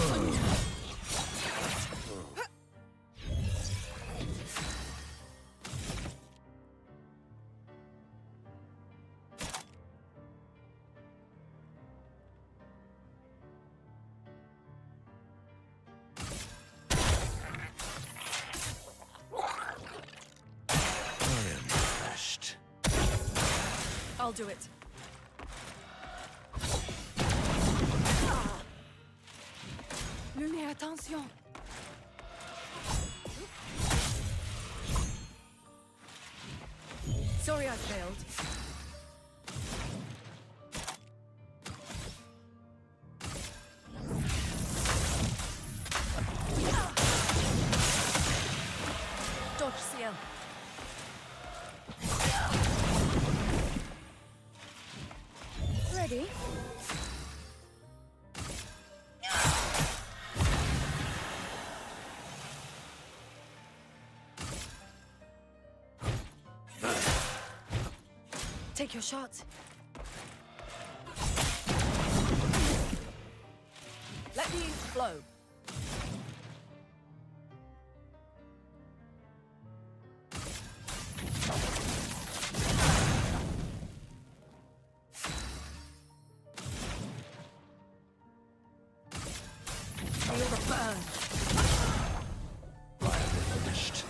I'll do it. Lumière, attention! Sorry I failed. Dodge, Ciel. Ready? Take your shot. Let me flow. Feel the burn. Finished.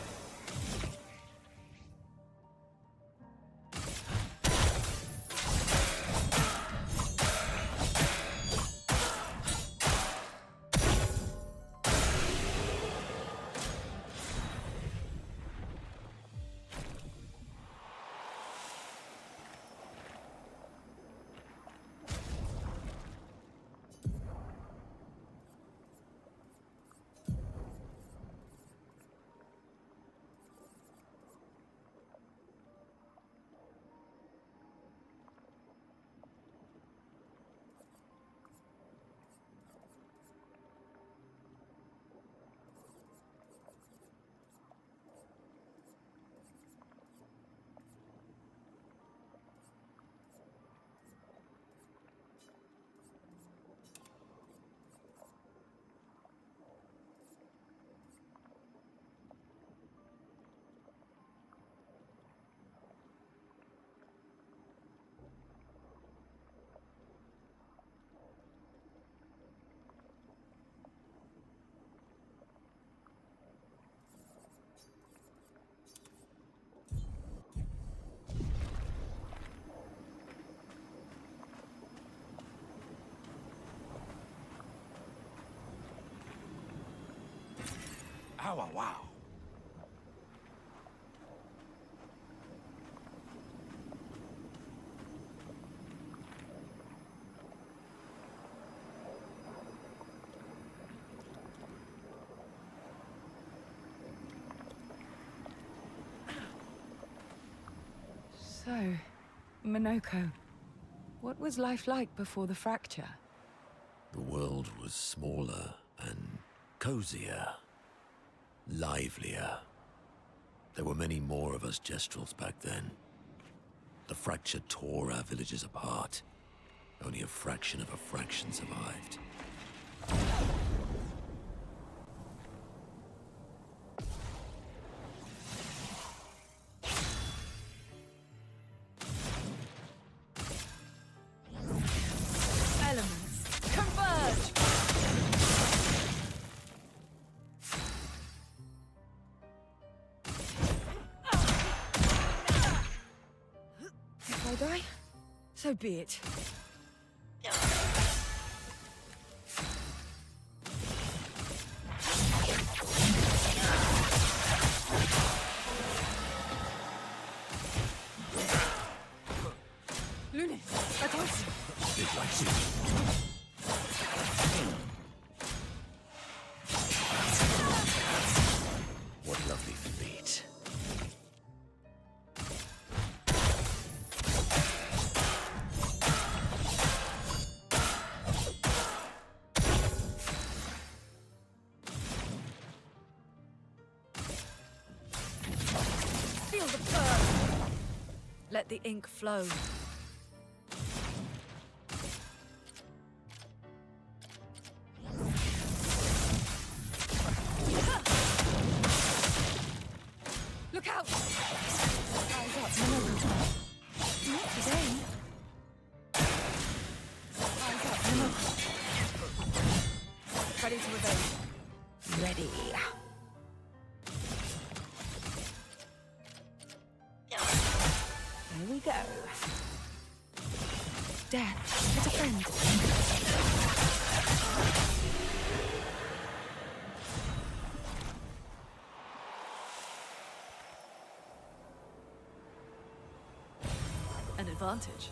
Wow, wow. So, Minoko, what was life like before the fracture? The world was smaller and cozier, livelier. There were many more of us Gestrels back then. The fracture tore our villages apart. Only a fraction of a fraction survived. Elements, converge! If I die, so be it. Lunis, attention! Big like you. What lovely feet. Feel the burn! Let the ink flow. Look out! Eyes up, Minoko. Not today. Eyes up, Minoko. Ready to evade. Ready. Here we go. Death, it's a friend. An advantage.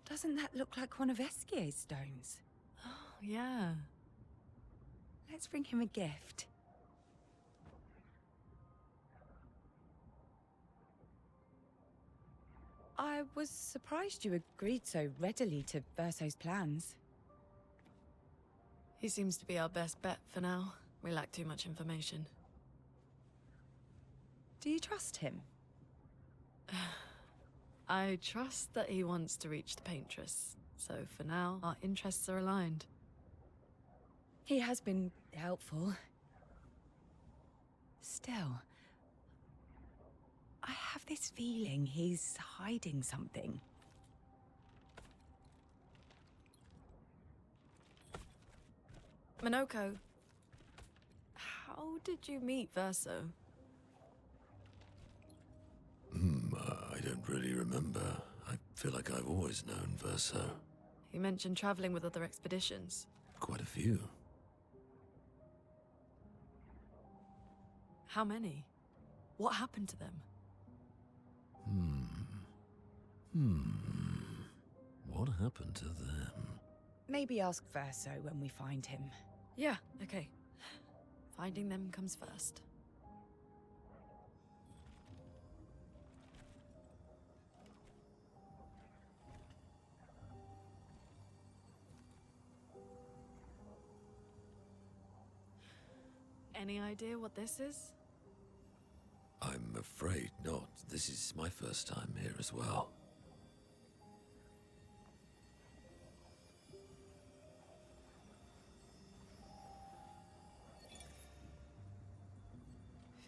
Doesn't that look like one of Eskier's stones? yeah. Let's bring him a gift. I was surprised you agreed so readily to Verso's plans. He seems to be our best bet for now. We lack too much information. Do you trust him? I trust that he wants to reach the Paintress, so for now, our interests are aligned. He has been helpful. Still, I have this feeling he's hiding something. Minoko, how did you meet Verso? I don't really remember. I feel like I've always known Verso. You mentioned traveling with other expeditions. Quite a few. How many? What happened to them? What happened to them? Maybe ask Verso when we find him. Yeah, okay. Finding them comes first. Any idea what this is? I'm afraid not. This is my first time here as well.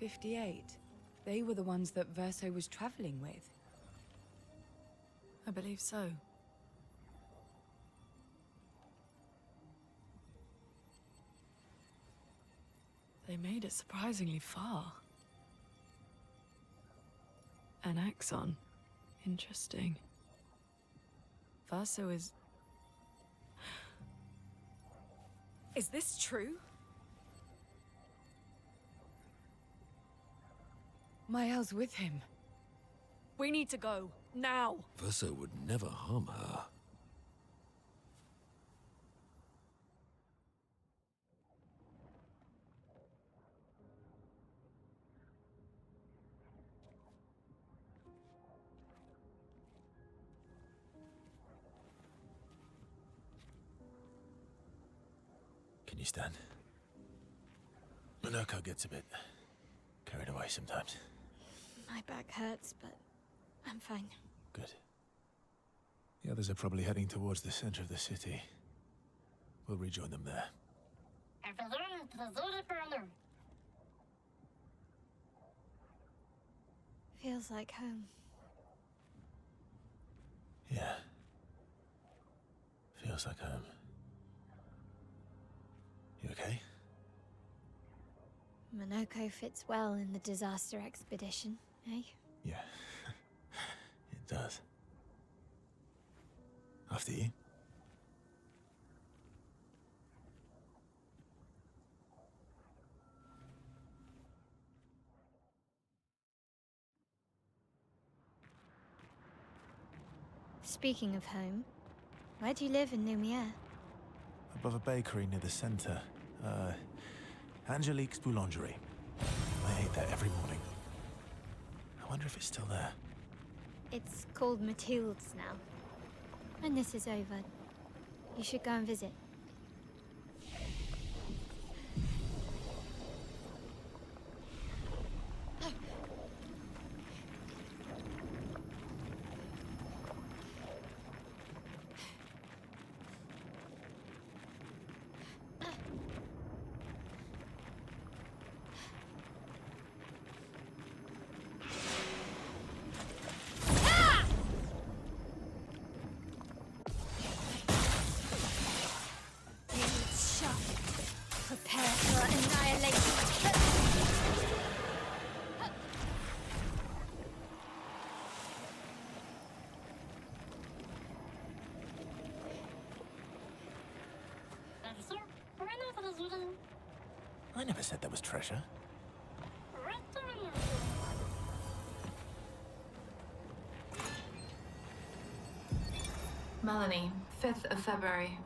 "58. They were the ones that Verso was traveling with. I believe so. They made it surprisingly far. An axon. Interesting. Verso is... Is this true? Mael's with him. We need to go. Now! Verso would never harm her. Can you stand? Minoko gets a bit carried away sometimes. My back hurts, but I'm fine. Good. The others are probably heading towards the center of the city. We'll rejoin them there. Feels like home. Yeah. Feels like home. You okay? Minoko fits well in the disaster expedition, eh? Yeah. It does. After you. Speaking of home, where do you live in Lumiere? Above a bakery near the center. Angelique's Boulangerie. I ate there every morning. I wonder if it's still there. It's called Mathilde's now. When this is over, you should go and visit. Prepare for annihilation. I never said there was treasure. Melanie, 5th of February.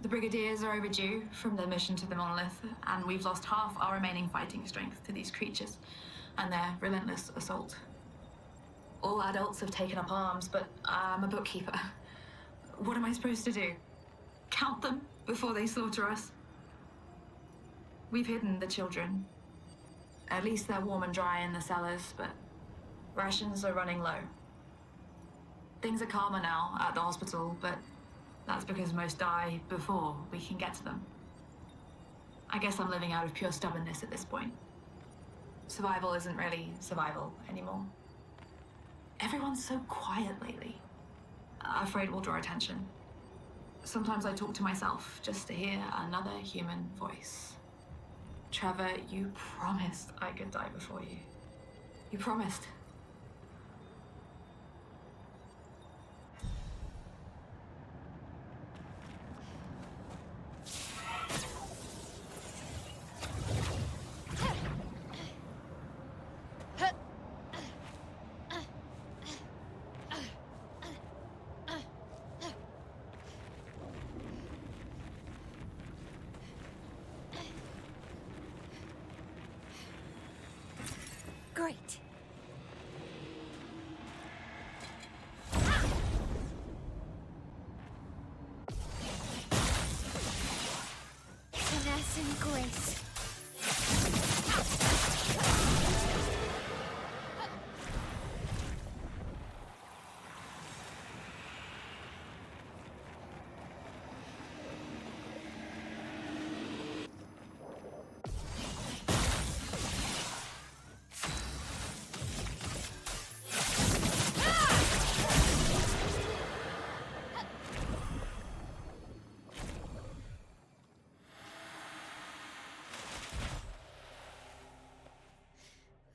The Brigadiers are overdue from their mission to the monolith, and we've lost half our remaining fighting strength to these creatures and their relentless assault. All adults have taken up arms, but I'm a bookkeeper. What am I supposed to do? Count them before they slaughter us? We've hidden the children. At least they're warm and dry in the cellars, but rations are running low. Things are calmer now at the hospital, but that's because most die before we can get to them. I guess I'm living out of pure stubbornness at this point. Survival isn't really survival anymore. Everyone's so quiet lately. Afraid we'll draw attention. Sometimes I talk to myself just to hear another human voice. Trevor, you promised I could die before you. You promised. Great. Finesse and grace.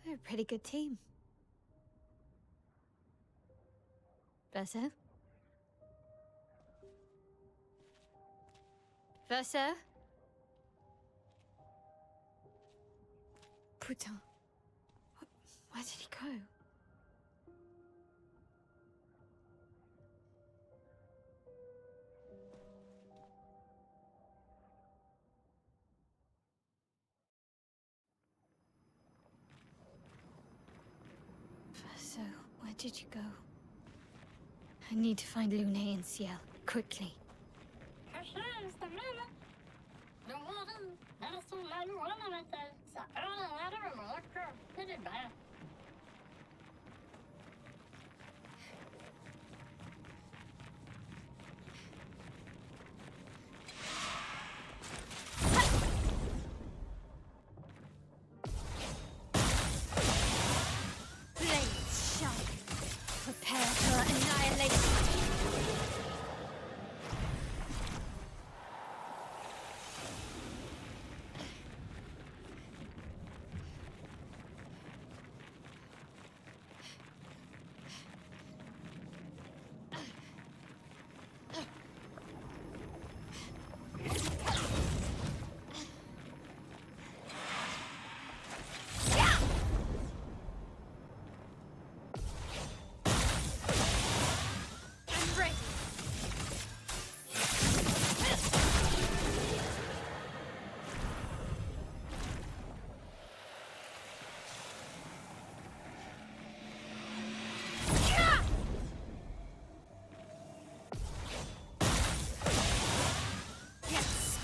We're a pretty good team. Verso? Verso? Putain. Where did he go? So, where did you go? I need to find Lune and Ciel, quickly. Blades sharp. Prepare for annihilation.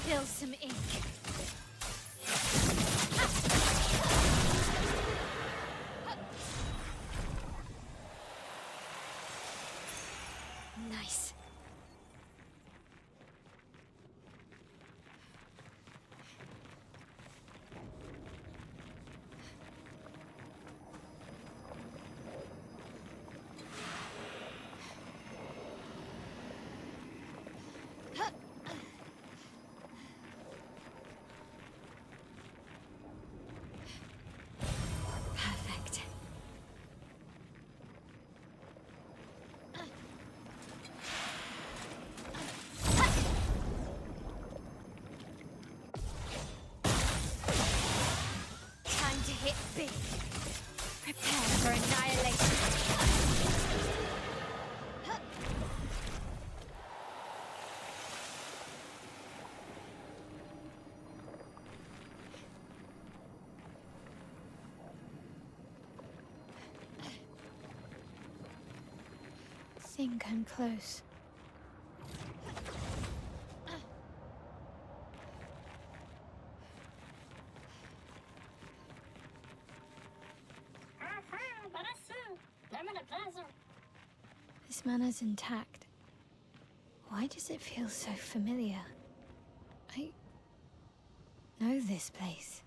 Spill some ink. Nice. Perfect. Time to hit big. Prepare for annihilation. think I'm close. This manor's intact. Why does it feel so familiar? I know this place.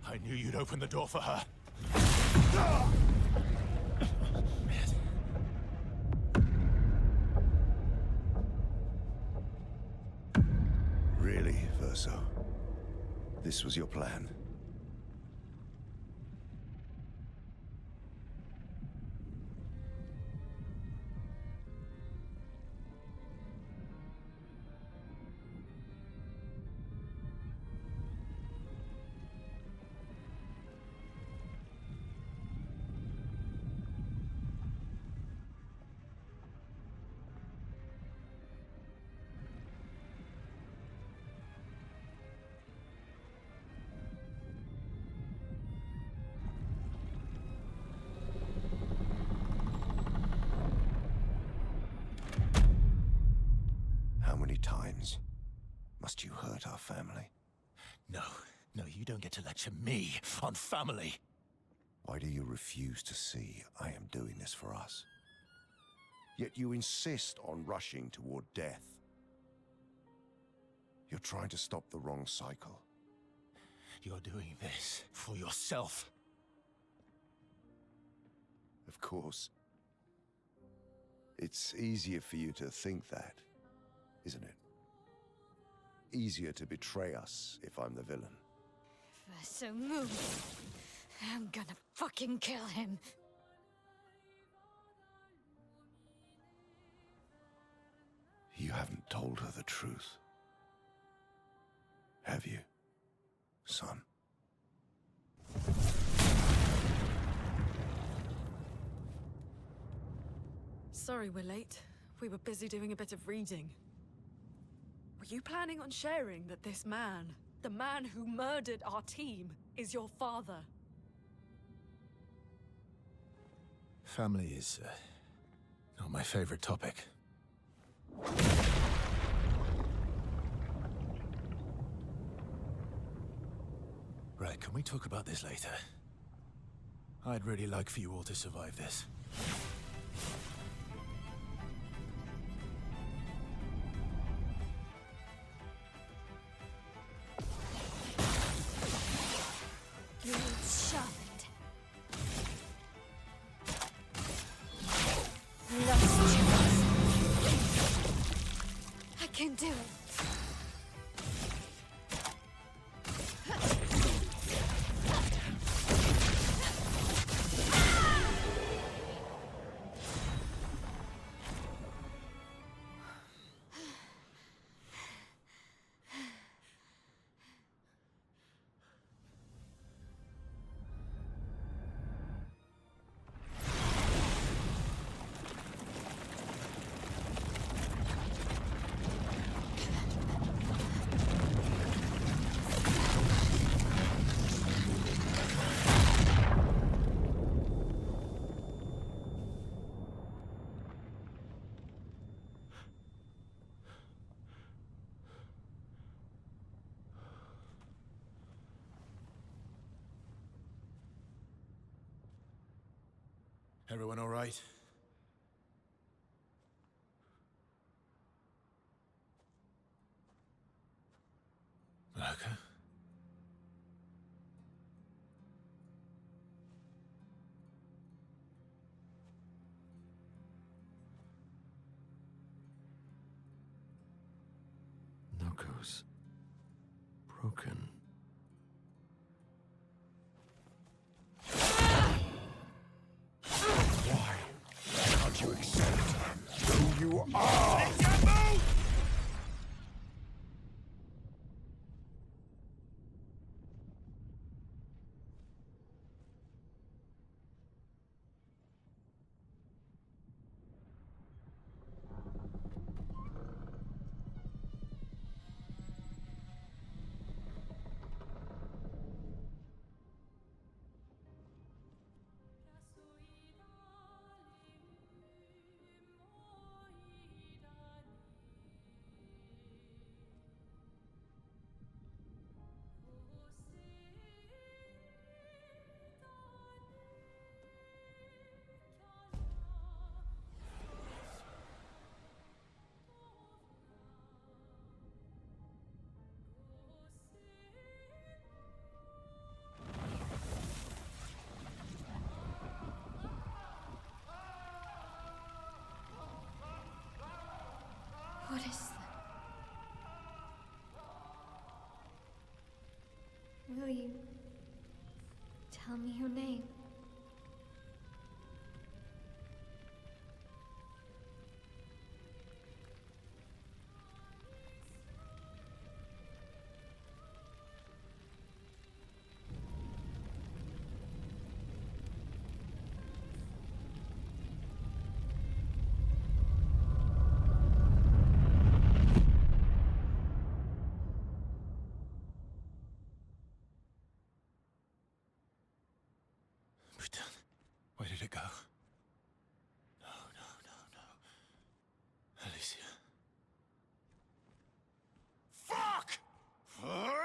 I knew you'd open the door for her. Really, Verso? This was your plan? How many times must you hurt our family? No, you don't get to lecture me on family. Why do you refuse to see I am doing this for us? Yet you insist on rushing toward death. You're trying to stop the wrong cycle. You're doing this for yourself. Of course. It's easier for you to think that, isn't it? Easier to betray us if I'm the villain. So move. I'm gonna fucking kill him. You haven't told her the truth. Have you, son? Sorry we're late. We were busy doing a bit of reading. Were you planning on sharing that this man, the man who murdered our team, is your father? Family is not my favorite topic. Right, can we talk about this later? I'd really like for you all to survive this. Blades sharpened. Lost chance. I can do it. Everyone all right? Noko's broken. Why can't you accept who you are? What is that? Will you tell me your name? Where did it go? No, no, no, no. Alicia. Fuck! Oh,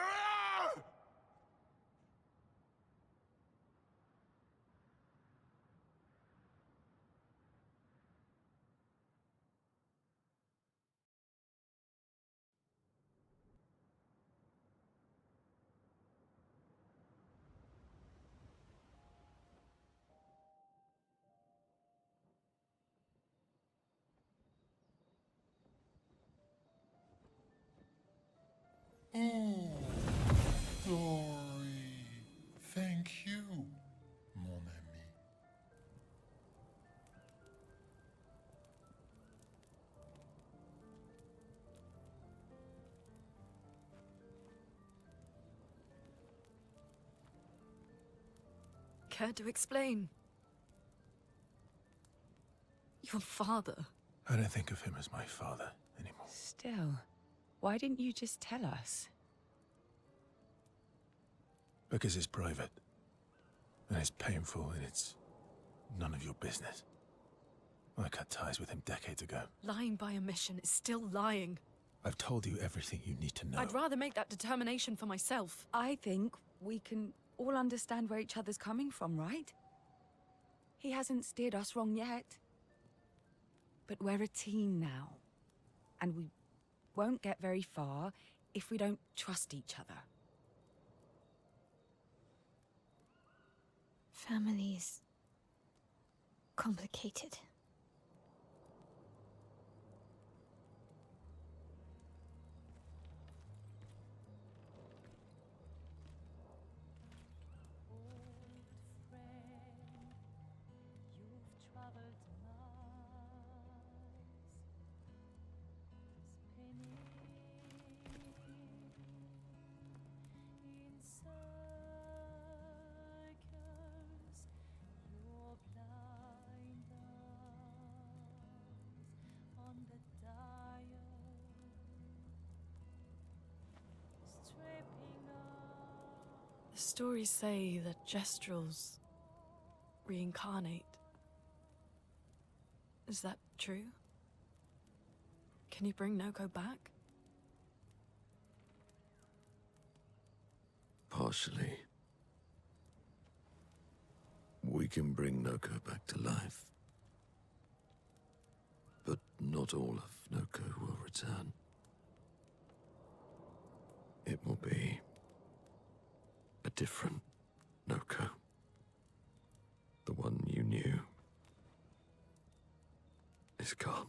Dory. Thank you, mon ami. Care to explain? Your father. I don't think of him as my father anymore. Still, why didn't you just tell us? Because it's private. And it's painful and it's none of your business. I cut ties with him decades ago. Lying by omission is still lying. I've told you everything you need to know. I'd rather make that determination for myself. I think we can all understand where each other's coming from, right? He hasn't steered us wrong yet. But we're a team now. And we won't get very far if we don't trust each other. Family is complicated. The stories say that Gestrels reincarnate. Is that true? Can you bring Noko back? Partially. We can bring Noko back to life. But not all of Noko will return. It will be a different Noko. The one you knew is gone.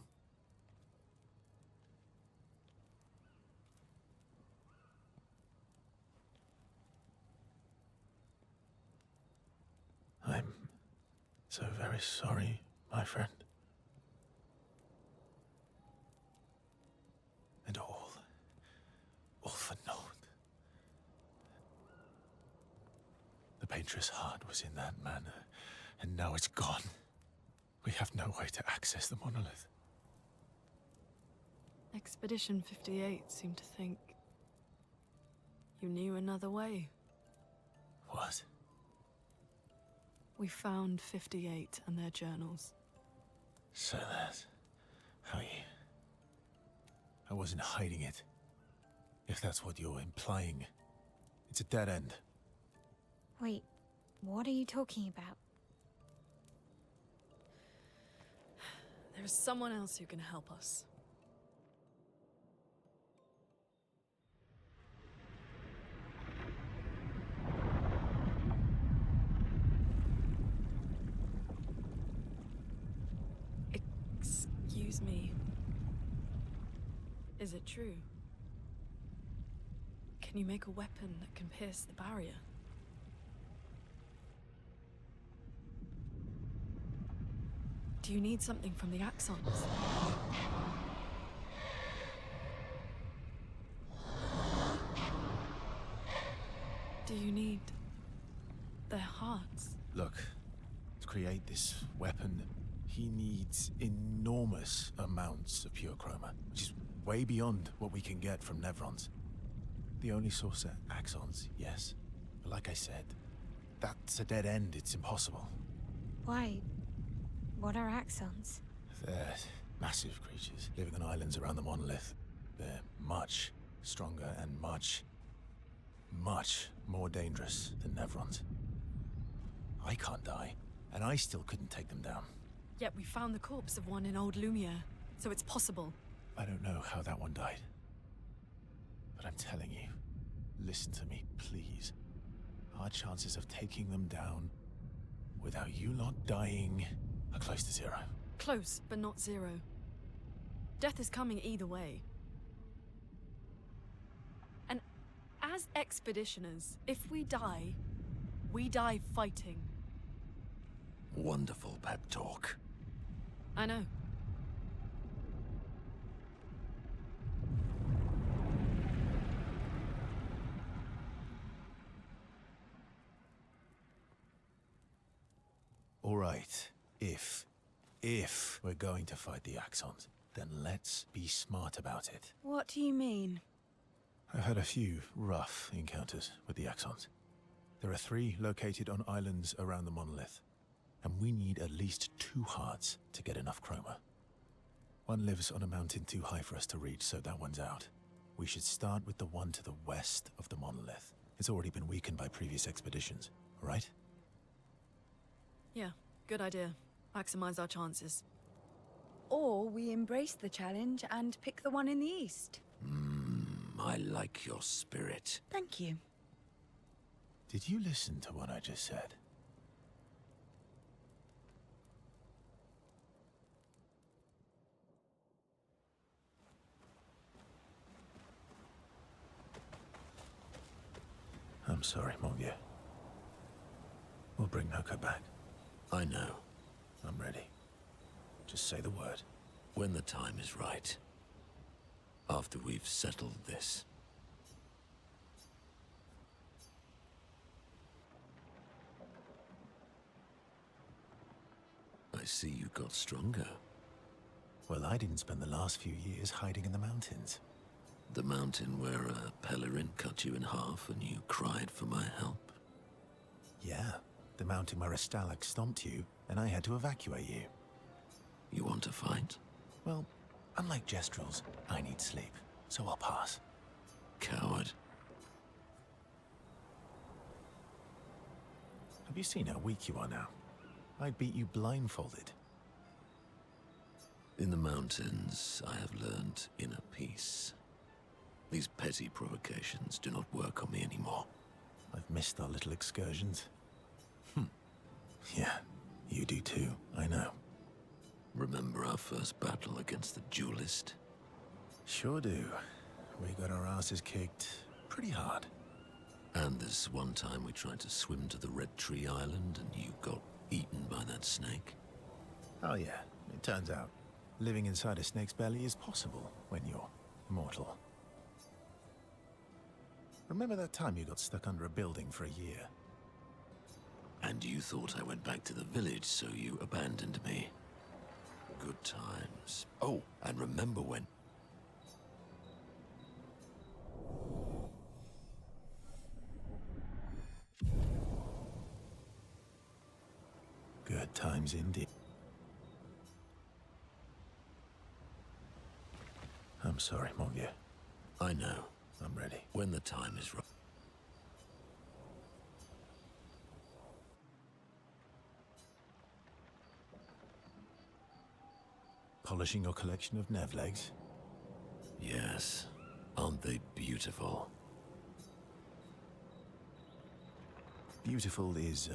so very sorry, my friend. And all for naught. The painter's heart was in that manor, and now it's gone. We have no way to access the monolith. Expedition 58 seemed to think you knew another way. What? We found 58 and their journals. So that's how you... I wasn't hiding it. If that's what you're implying, it's a dead end. Wait, what are you talking about? There is someone else who can help us. Excuse me. Is it true? Can you make a weapon that can pierce the barrier? Do you need something from the Axons? Do you need their hearts? Look, to create this weapon, he needs enormous amounts of pure chroma, which is way beyond what we can get from Nevrons. The only source are Axons, yes. But like I said, that's a dead end. It's impossible. Why? What are Axons? They're massive creatures living on islands around the monolith. They're much stronger and much more dangerous than Nevrons. I can't die, and I still couldn't take them down. Yet we found the corpse of one in Old Lumiere, so it's possible. I don't know how that one died. But I'm telling you, listen to me, please. Our chances of taking them down without you lot dying are close to zero. Close, but not zero. Death is coming either way. And as expeditioners, if we die fighting. Wonderful pep talk. I know. All right, if we're going to fight the Axons, then let's be smart about it. What do you mean? I've had a few rough encounters with the Axons. There are 3 located on islands around the monolith, and we need at least 2 hearts to get enough chroma. One lives on a mountain too high for us to reach, so that one's out. We should start with the one to the west of the monolith. It's already been weakened by previous expeditions, all right? Yeah, good idea. Maximize our chances. Or we embrace the challenge and pick the one in the east. I like your spirit. Thank you. Did you listen to what I just said? I'm sorry, mon vieux. We'll bring Noko back. I know. I'm ready. Just say the word. When the time is right. After we've settled this. I see you got stronger. Well, I didn't spend the last few years hiding in the mountains. The mountain where a Pellerin cut you in half and you cried for my help? Yeah, the mountain where a Stalag stomped you and I had to evacuate you. You want to fight? Well, unlike Jestrels, I need sleep, so I'll pass. Coward. Have you seen how weak you are now? I'd beat you blindfolded. In the mountains, I have learned inner peace. These petty provocations do not work on me anymore. I've missed our little excursions. Yeah, you do too, I know. Remember our first battle against the duelist? Sure do. We got our asses kicked pretty hard. And this one time we tried to swim to the Red Tree Island and you got eaten by that snake? Oh yeah, it turns out living inside a snake's belly is possible when you're mortal. Remember that time you got stuck under a building for a year? And you thought I went back to the village, so you abandoned me. Good times. Oh, and remember when... Good times indeed. I'm sorry, mon vieux. I know. I'm ready. When the time is right. Polishing your collection of Nevlegs? Yes. Aren't they beautiful? Beautiful is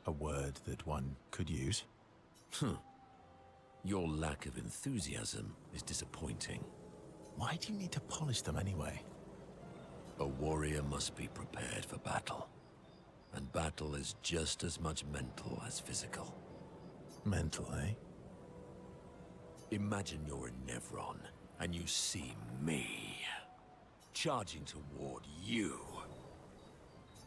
a word that one could use. Your lack of enthusiasm is disappointing. Why do you need to polish them anyway? A warrior must be prepared for battle. And battle is just as much mental as physical. Mental, eh? Imagine you're in Nevron, and you see me, charging toward you,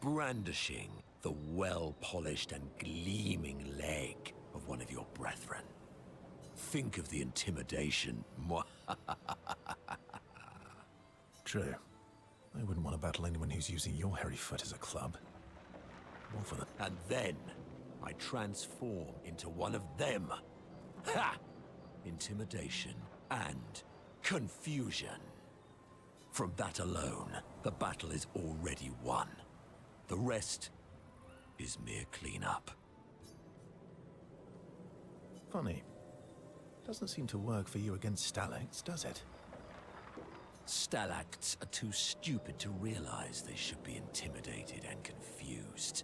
brandishing the well-polished and gleaming leg of one of your brethren. Think of the intimidation. True. I wouldn't want to battle anyone who's using your hairy foot as a club. More for the... And then I transform into one of them. Ha! Intimidation and confusion. From that alone, the battle is already won. The rest is mere cleanup. Funny. Doesn't seem to work for you against stalacts, does it? Stalacts are too stupid to realize they should be intimidated and confused.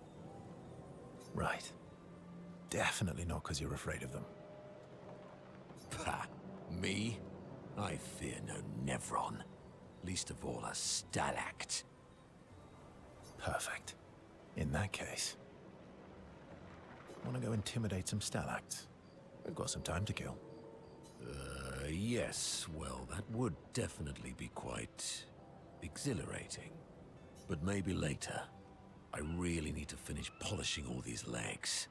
Right. Definitely not because you're afraid of them. Pah! Me? I fear no Nevron. Least of all a stalact. Perfect. In that case... Want to go intimidate some stalacts? We've got some time to kill. Yes. Well, that would definitely be quite... exhilarating. But maybe later. I really need to finish polishing all these legs.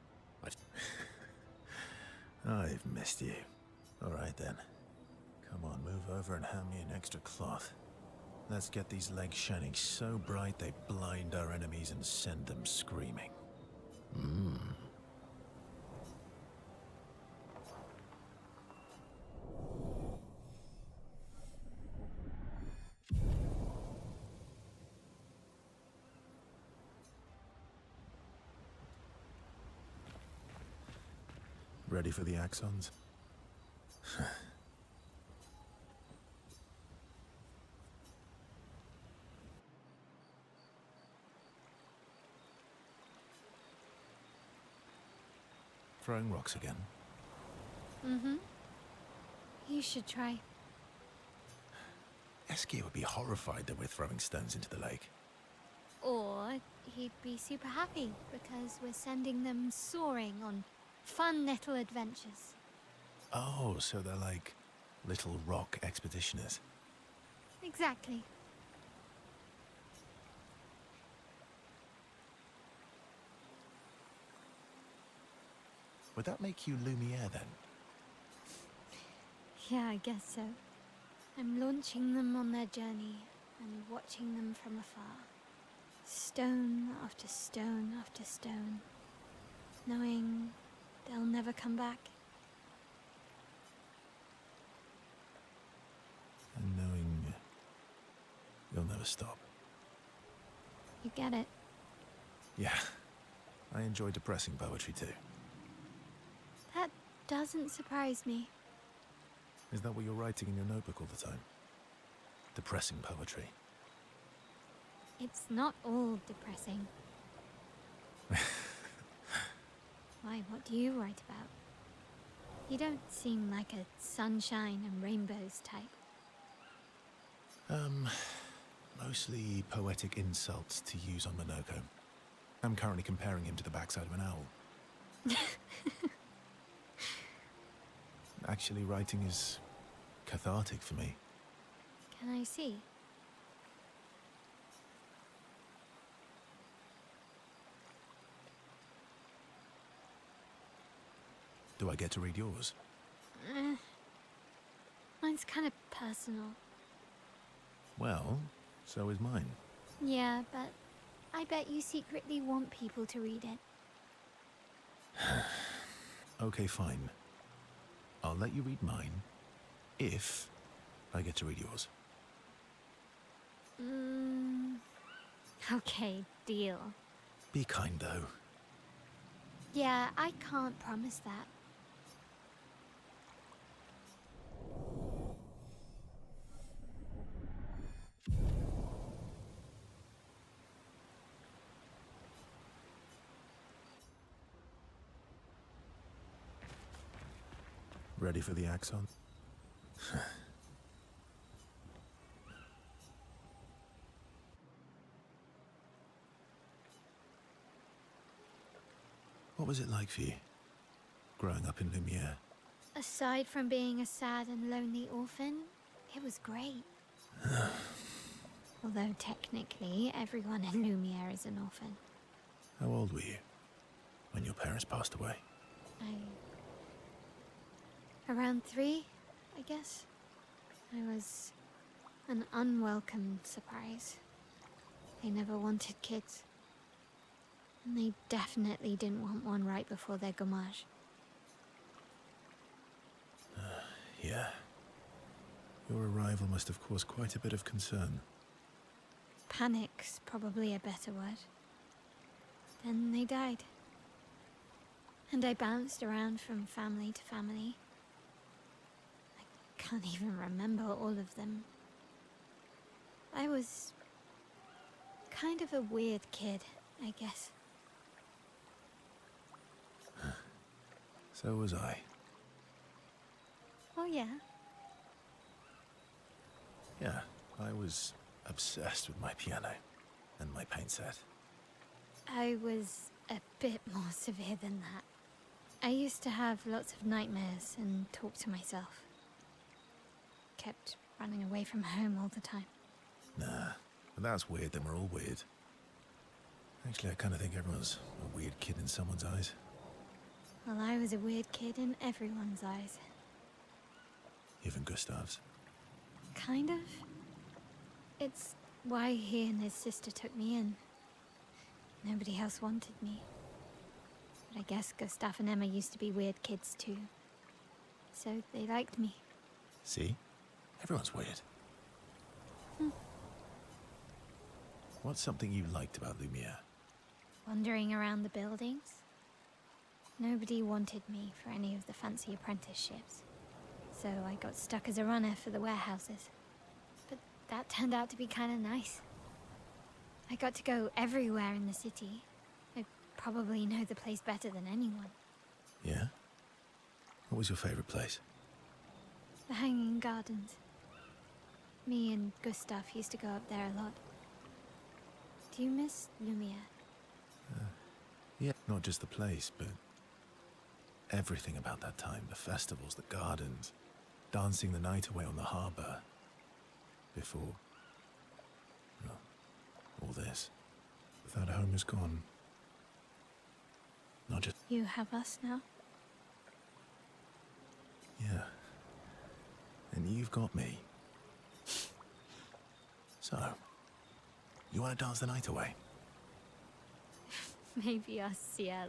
I've missed you. All right, then. Come on, move over and hand me an extra cloth. Let's get these legs shining so bright they blind our enemies and send them screaming. Ready for the axons? Throwing rocks again? Mm-hmm. You should try. Eski would be horrified that we're throwing stones into the lake. Or he'd be super happy because we're sending them soaring on fun little adventures. Oh, so they're like little rock expeditioners. Exactly. Would that make you Lumiere then? Yeah, I guess so. I'm launching them on their journey and watching them from afar. Stone after stone after stone. Knowing they'll never come back. And knowing you'll never stop. You get it. Yeah. I enjoy depressing poetry too. That doesn't surprise me. Is that what you're writing in your notebook all the time? Depressing poetry. It's not all depressing. Why, what do you write about? You don't seem like a sunshine and rainbows type. Mostly poetic insults to use on Monoko. I'm currently comparing him to the backside of an owl. Actually, writing is cathartic for me. Can I see? Do I get to read yours? Mine's kind of personal. Well, so is mine. Yeah, but I bet you secretly want people to read it. Okay, fine. I'll let you read mine if I get to read yours. Okay, deal. Be kind, though. Yeah, I can't promise that. Ready for the axon? What was it like for you, growing up in Lumiere? Aside from being a sad and lonely orphan, it was great. Although technically, everyone in Lumiere is an orphan. How old were you when your parents passed away? Around 3, I guess. I was an unwelcome surprise. They never wanted kids. And they definitely didn't want one right before their gommage. Yeah. Your arrival must have caused quite a bit of concern. Panic's probably a better word. Then they died. And I bounced around from family to family. I can't even remember all of them. I was kind of a weird kid, I guess. So was I. Oh yeah? Yeah, I was obsessed with my piano and my paint set. I was a bit more severe than that. I used to have lots of nightmares and talk to myself. Kept running away from home all the time. Nah, but that's weird, then we're all weird. Actually, I kind of think everyone's a weird kid in someone's eyes. Well, I was a weird kid in everyone's eyes. Even Gustav's. Kind of. It's why he and his sister took me in. Nobody else wanted me. But I guess Gustav and Emma used to be weird kids too. So they liked me. See? Everyone's weird. What's something you liked about Lumiere? Wandering around the buildings. Nobody wanted me for any of the fancy apprenticeships. So I got stuck as a runner for the warehouses. But that turned out to be kind of nice. I got to go everywhere in the city. I probably know the place better than anyone. Yeah? What was your favorite place? The Hanging Gardens. Me and Gustav used to go up there a lot. Do you miss Lumiere? Yeah, not just the place, but everything about that time. The festivals, the gardens, dancing the night away on the harbor. Before, well, all this. That home is gone. Not just... You have us now? Yeah. And you've got me. So, you want to dance the night away? Maybe our ciel.